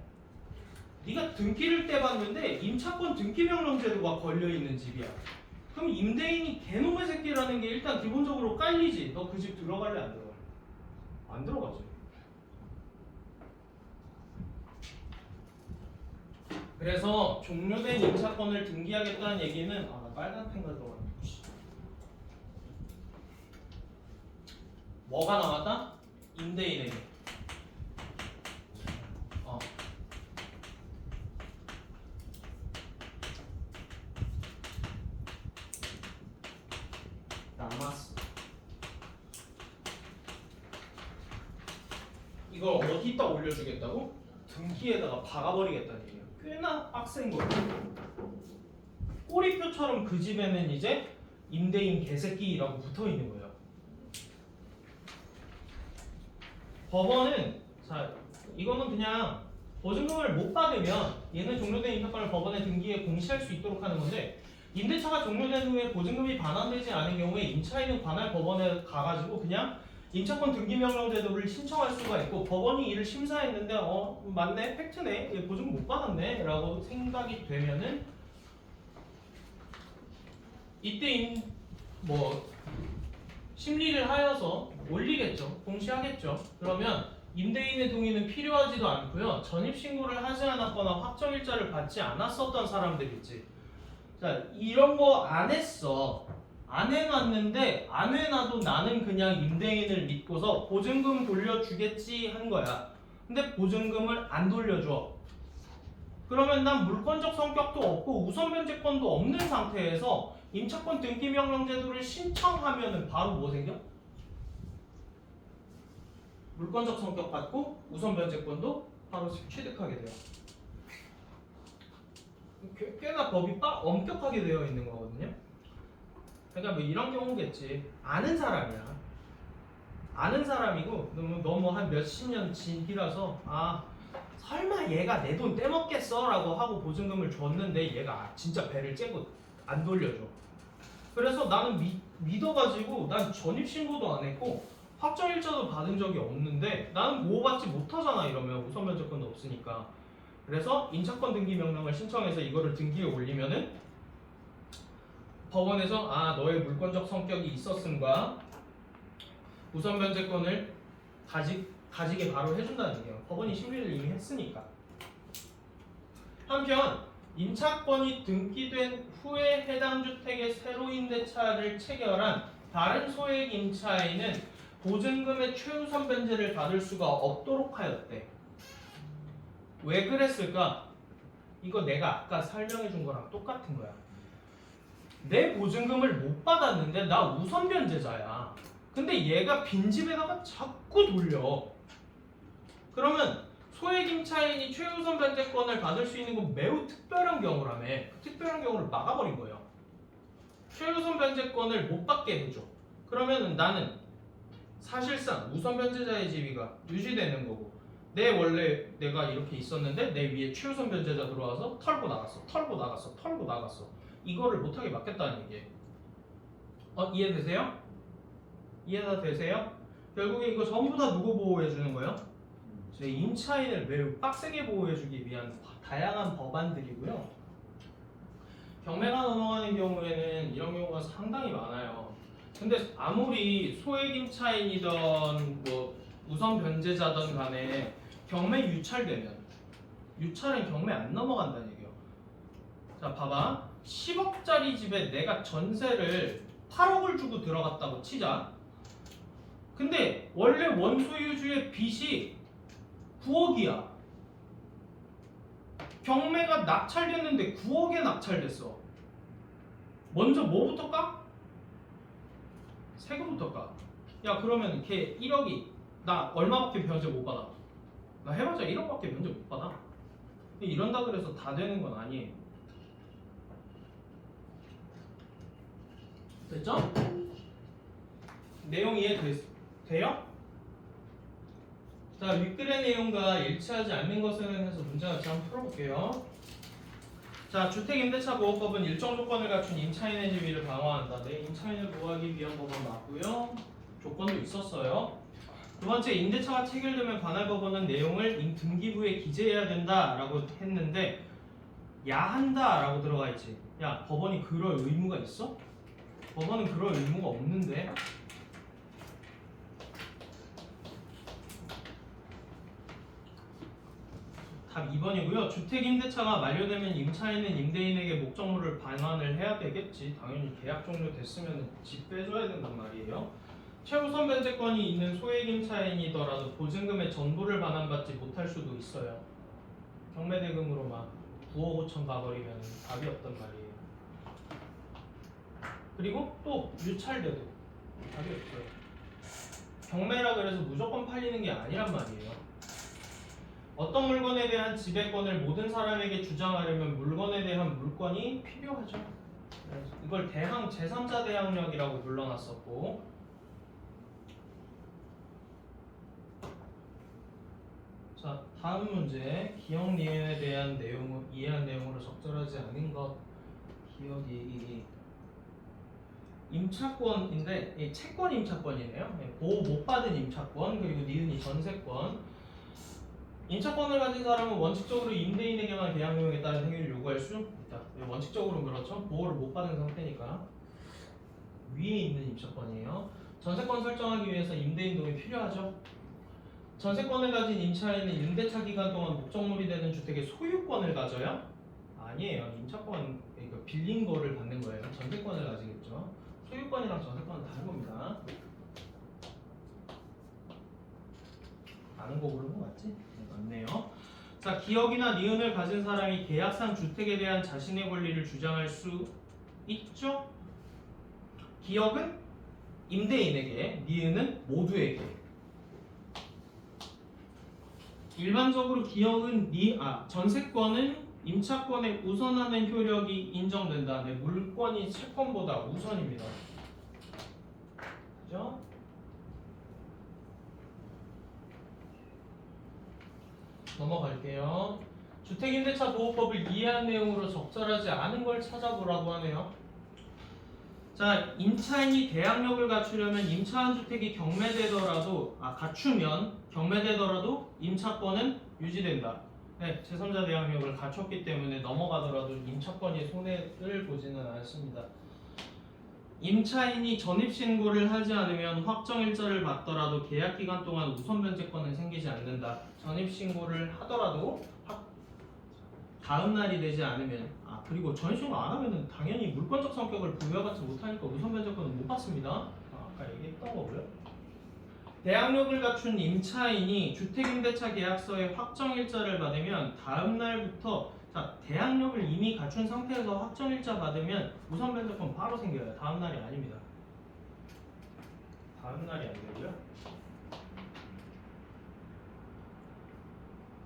네가 등기를 떼봤는데 임차권 등기명령 제도가 걸려있는 집이야. 그럼 임대인이 개놈의 새끼라는 게 일단 기본적으로 깔리지. 너 그 집 들어갈래 안 들어갈래? 안 들어가지. 그래서 종료된 임차권을 등기하겠다는 얘기는 나 빨간 펜 가져가. 뭐가 남았다? 임대인에게. 남았어. 이걸 어디다 올려주겠다고? 등기에다가 박아버리겠다는 얘기야. 꽤나 빡센 거야. 꼬리표처럼 그 집에는 이제 임대인 개새끼라고 붙어 있는 거예요. 법원은 자 이거는 그냥 보증금을 못 받으면 얘는 종료된 임차권을 법원에 등기에 공시할 수 있도록 하는 건데 임대차가 종료된 후에 보증금이 반환되지 않은 경우에 임차인은 관할 법원에 가가지고 그냥 임차권 등기명령 제도를 신청할 수가 있고 법원이 이를 심사했는데 맞네 팩트네 얘 보증금 못 받았네 라고 생각이 되면은 이때 심리를 하여서 올리겠죠. 공시하겠죠. 그러면 임대인의 동의는 필요하지도 않고요. 전입신고를 하지 않았거나 확정일자를 받지 않았었던 사람들 있지. 자, 이런 거 안 했어. 안 해놨는데 안 해놔도 나는 그냥 임대인을 믿고서 보증금 돌려주겠지 한 거야. 근데 보증금을 안 돌려줘. 그러면 난 물권적 성격도 없고 우선변제권도 없는 상태에서 임차권 등기명령 제도를 신청하면은 바로 뭐 생겨? 물권적 성격 받고 우선변제권도 바로 취득하게 돼요. 꽤나 법이 엄격하게 되어 있는 거거든요. 그러니까 뭐 이런 경우겠지. 아는 사람이야. 아는 사람이고 너무 한 몇십 년 진기라서 설마 얘가 내 돈 떼먹겠어? 라고 하고 보증금을 줬는데 얘가 진짜 배를 째고 안 돌려줘. 그래서 나는 믿어가지고 난 전입신고도 안 했고 확정일자도 받은 적이 없는데 나는 보호받지 못하잖아 이러면 우선변제권도 없으니까. 그래서 임차권 등기 명령을 신청해서 이거를 등기에 올리면은 법원에서 너의 물권적 성격이 있었음과 우선변제권을 가지게 바로 해준다는 얘기예요. 법원이 심리를 이미 했으니까. 한편 임차권이 등기된 후에 해당 주택의 새로 임대차를 체결한 다른 소액 임차인은 보증금의 최우선 변제를 받을 수가 없도록 하였대. 왜 그랬을까? 이거 내가 아까 설명해 준 거랑 똑같은 거야. 내 보증금을 못 받았는데 나 우선 변제자야. 근데 얘가 빈집에다가 자꾸 돌려. 그러면 소액 임차인이 최우선 변제권을 받을 수 있는 건 매우 특별한 경우라며 그 특별한 경우를 막아버린 거예요. 최우선 변제권을 못 받게 해줘. 그러면 나는 사실상 우선 변제자의 지위가 유지되는 거고 원래 내가 이렇게 있었는데 내 위에 최우선 변제자 들어와서 털고 나갔어. 이거를 못하게 막겠다는 얘기예요. 이해되세요? 이해가 되세요? 결국에 이거 전부 다 누구 보호해주는 거예요? 제 임차인을 매우 빡세게 보호해주기 위한 다양한 법안들이고요. 경매가 넘어가는 경우에는 이런 경우가 상당히 많아요. 근데 아무리 소액 임차인이던 뭐 우선 변제자든 간에 경매 유찰되면 유찰은 경매 안 넘어간다는 얘기예요. 자 봐봐. 10억짜리 집에 내가 전세를 8억을 주고 들어갔다고 치자. 근데 원래 원소유주의 빚이 9억이야. 경매가 낙찰됐는데 9억에 낙찰됐어. 먼저 뭐부터 까? 세금부터 까. 야 그러면 걔 1억이 나 얼마밖에 변제 못 받아? 나 해봤자 1억밖에 변제 못 받아. 이런다 그래서 다 되는 건 아니에요. 됐죠? 내용 이해돼요? 자, 윗글의 내용과 일치하지 않는 것은 해서 문제 같이 한번 풀어볼게요. 자, 주택임대차보호법은 일정 조건을 갖춘 임차인의 지위를 강화한다. 네, 임차인을 보호하기 위한 법은 맞고요. 조건도 있었어요. 두 번째, 임대차가 체결되면 관할 법원은 내용을 등기부에 기재해야 된다라고 했는데 야한다라고 들어가 있지. 야, 법원이 그럴 의무가 있어? 법원은 그럴 의무가 없는데. 답 2번이고요. 주택임대차가 만료되면 임차인은 임대인에게 목적물을 반환을 해야 되겠지. 당연히 계약 종료됐으면 집 빼줘야 된단 말이에요. 최우선 변제권이 있는 소액 임차인이더라도 보증금의 전부를 반환받지 못할 수도 있어요. 경매대금으로만 9억 5천 가버리면 답이 없단 말이에요. 그리고 또 유찰돼도 답이 없어요. 경매라 그래서 무조건 팔리는 게 아니란 말이에요. 어떤 물건에 대한 지배권을 모든 사람에게 주장하려면 물건에 대한 물권이 필요하죠. 이걸 대항 제3자 대항력이라고 불러놨었고, 자 다음 문제 기억 니은에 대한 내용을 이해한 내용으로 적절하지 않은 것. 기억이 임차권인데 채권 임차권이네요. 보호 못 받은 임차권 그리고 니은이 전세권. 임차권을 가진 사람은 원칙적으로 임대인에게만 계약 내용에 따른 행위를 요구할 수 있다. 원칙적으로 그렇죠. 보호를 못 받은 상태니까. 위에 있는 임차권이에요. 전세권 설정하기 위해서 임대인 동의 필요하죠. 전세권을 가진 임차인은 임대차 기간 동안 목적물이 되는 주택의 소유권을 가져요? 아니에요. 임차권 그러니까 빌린 거를 받는 거예요. 전세권을 가지겠죠. 소유권이랑 전세권은 다른 겁니다. 아는 거 고르는 거 맞지? 네, 맞네요. 자, 기억이나 니은을 가진 사람이 계약상 주택에 대한 자신의 권리를 주장할 수 있죠? 기억은 임대인에게, 니은은 모두에게. 일반적으로 기억은 전세권은 임차권에 우선하는 효력이 인정된다. 네, 물권이 채권보다 우선입니다. 그죠? 넘어갈게요. 주택임대차 보호법을 이해한 내용으로 적절하지 않은 걸 찾아보라고 하네요. 자, 임차인이 대항력을 갖추려면 임차한 주택이 갖추면 경매되더라도 임차권은 유지된다. 네, 제3자 대항력을 갖췄기 때문에 넘어가더라도 임차권이 손해를 보지는 않습니다. 임차인이 전입신고를 하지 않으면 확정일자를 받더라도 계약기간 동안 우선변제권은 생기지 않는다. 전입신고를 하더라도 다음 날이 되지 않으면 그리고 전입신고 안 하면 당연히 물권적 성격을 부여받지 못하니까 우선변제권은 못 받습니다. 아까 얘기했던 거고요. 대항력을 갖춘 임차인이 주택임대차 계약서에 확정일자를 받으면 다음 날부터 대항력을 이미 갖춘 상태에서 확정일자 받으면 우선변제권 바로 생겨요. 다음 날이 아닙니다. 다음 날이 안 되고요.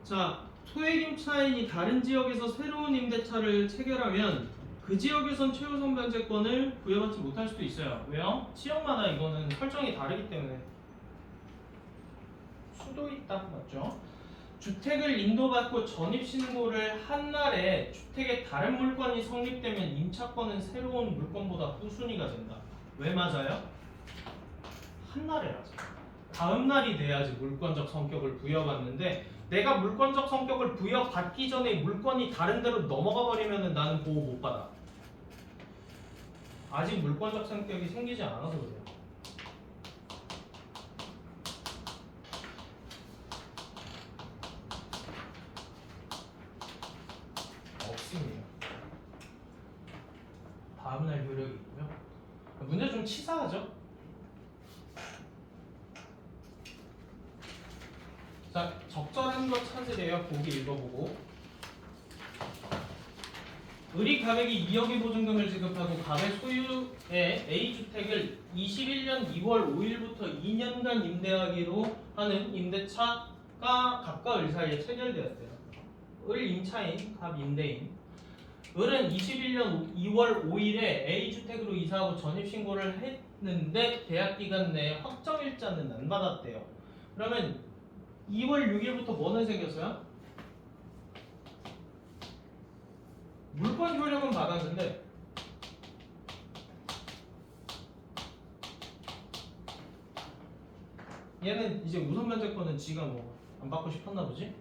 자, 소액 임차인이 다른 지역에서 새로운 임대차를 체결하면 그 지역에선 최우선 변제권을 부여받지 못할 수도 있어요. 왜요? 지역마다 이거는 설정이 다르기 때문에. 수도 있다, 맞죠? 주택을 인도받고 전입신고를 한 날에 주택에 다른 물건이 성립되면 임차권은 새로운 물건보다 후순위가 된다. 왜 맞아요? 한 날에 맞아요. 다음 날이 돼야지 물권적 성격을 부여받는데 내가 물권적 성격을 부여받기 전에 물건이 다른 데로 넘어가 버리면 나는 보호 못 받아. 아직 물권적 성격이 생기지 않아서 그래요. 없습니다. 다음날 효력이 있고요. 문제 좀 치사하죠? 자, 적절한 거 찾으래요. 보기 읽어보고. 을이 갑에게 2억의 보증금을 지급하고 갑의 소유의 A주택을 21년 2월 5일부터 2년간 임대하기로 하는 임대차가 갑과 을 사이에 체결되었대요. 을 임차인, 갑 임대인. 을은 21년 2월 5일에 A주택으로 이사하고 전입신고를 했는데 계약기간 내에 확정일자는 안 받았대요. 그러면 2월 6일부터 뭐는 생겼어요? 물권 효력은 받았는데 얘는 이제 우선 변제권은 지가 뭐 안 받고 싶었나 보지?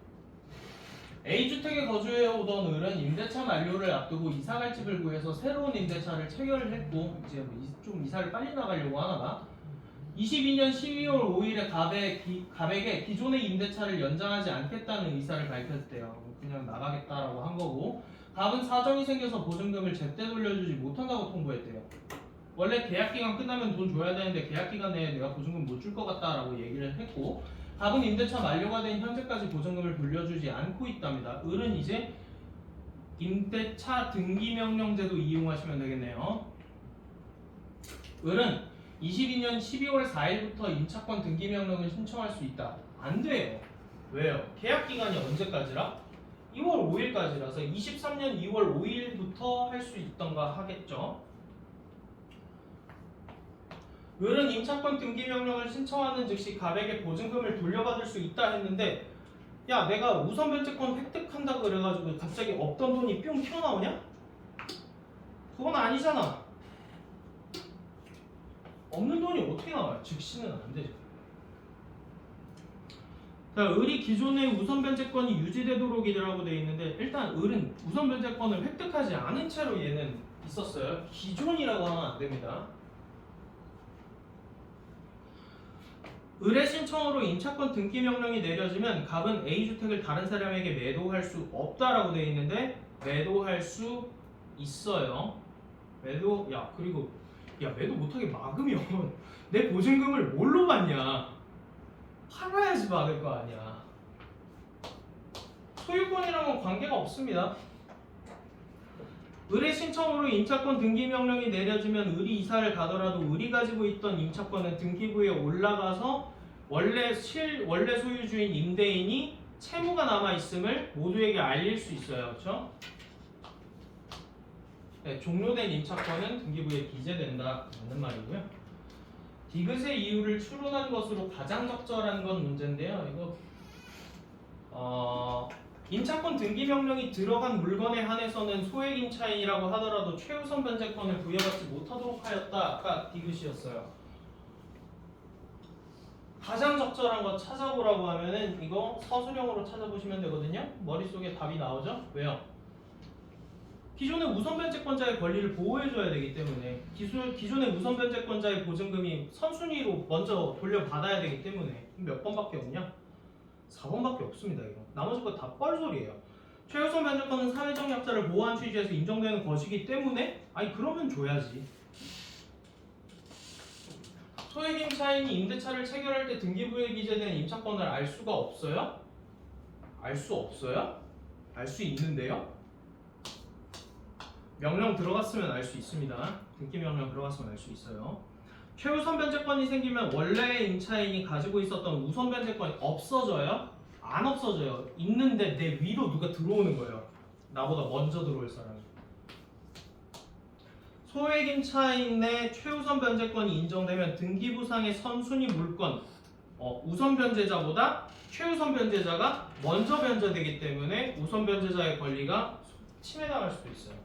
A주택에 거주해 오던 을은 임대차 만료를 앞두고 이사갈 집을 구해서 새로운 임대차를 체결을 했고 이제 좀 이사를 빨리 나가려고 하나 22년 12월 5일에 갑에게 기존의 임대차를 연장하지 않겠다는 의사를 밝혔대요. 그냥 나가겠다라고 한 거고 갑은 사정이 생겨서 보증금을 제때 돌려주지 못한다고 통보했대요. 원래 계약기간 끝나면 돈 줘야 되는데 계약기간 내에 내가 보증금 못 줄 것 같다라고 얘기를 했고 갑은 임대차 만료가 된 현재까지 보증금을 돌려주지 않고 있답니다. 을은 이제 임대차 등기명령제도 이용하시면 되겠네요. 을은 22년 12월 4일부터 임차권 등기명령을 신청할 수 있다. 안 돼요. 왜요? 계약기간이 언제까지라? 2월 5일까지라서 23년 2월 5일부터 할 수 있던가 하겠죠. 을은 임차권 등기명령을 신청하는 즉시 갑에게 보증금을 돌려받을 수 있다 했는데 야 내가 우선 변제권 획득한다고 그래가지고 갑자기 없던 돈이 뿅 튀어나오냐? 그건 아니잖아. 없는 돈이 어떻게 나와요? 즉시는 안 되죠. 자, 을이 기존의 우선 변제권이 유지되도록이라고 되어 있는데 일단 을은 우선 변제권을 획득하지 않은 채로 얘는 있었어요. 기존이라고 하면 안 됩니다. 을의 신청으로 임차권 등기 명령이 내려지면 갑은 A주택을 다른 사람에게 매도할 수 없다라고 되어 있는데 매도할 수 있어요. 매도 그리고 매도 못하게 막으면 내 보증금을 뭘로 받냐? 팔아야지 받을 거 아니야. 소유권이랑은 관계가 없습니다. 을의 신청으로 임차권 등기 명령이 내려지면 을이 이사를 가더라도 을이 가지고 있던 임차권은 등기부에 올라가서 원래 소유주인 임대인이 채무가 남아 있음을 모두에게 알릴 수 있어요. 그렇죠? 네, 종료된 임차권은 등기부에 기재된다. 맞는 말이고요. 디귿의 이유를 추론한 것으로 가장 적절한 건 문제인데요. 이거 임차권 등기 명령이 들어간 물건에 한해서는 소액 임차인이라고 하더라도 최우선 변제권을 부여받지 못하도록 하였다. 아까 디귿이었어요. 가장 적절한 거 찾아보라고 하면은 이거 서술형으로 찾아보시면 되거든요. 머릿속에 답이 나오죠? 왜요? 기존의 우선 변제권자의 권리를 보호해줘야 되기 때문에 기존의 우선 변제권자의 보증금이 선순위로 먼저 돌려받아야 되기 때문에 몇 번밖에 없냐? 4번밖에 없습니다. 이거 나머지 거 다 뻘소리예요. 최우선 변제권은 사회적 약자를 보호한 취지에서 인정되는 것이기 때문에 그러면 줘야지. 소액 임차인이 임대차를 체결할 때 등기부에 기재된 임차권을 알 수가 없어요? 알 수 없어요? 알 수 있는데요? 명령 들어갔으면 알 수 있습니다. 등기 명령 들어갔으면 알 수 있어요. 최우선 변제권이 생기면 원래의 임차인이 가지고 있었던 우선 변제권이 없어져요? 안 없어져요. 있는데 내 위로 누가 들어오는 거예요. 나보다 먼저 들어올 사람이. 소액 임차인의 최우선 변제권이 인정되면 등기부상의 선순위 물권 우선 변제자보다 최우선 변제자가 먼저 변제되기 때문에 우선 변제자의 권리가 침해당할 수도 있어요.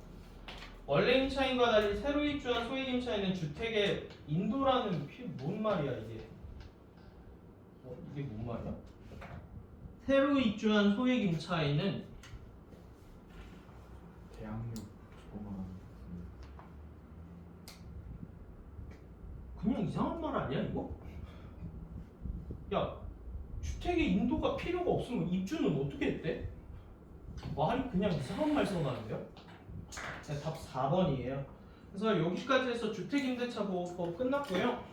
원래 임차인과 달리 새로 입주한 소액 임차인은 주택의 인도라는 뭔 말이야 이게? 이게 뭔 말이야? 새로 입주한 소액 임차인은 대학력 조금만. 그냥 이상한 말 아니야 이거? 야, 주택의 인도가 필요가 없으면 입주는 어떻게 했대? 말이 그냥 이상한 말 써놨는데요? 답 4번이에요. 그래서 여기까지 해서 주택임대차 보호법 끝났고요.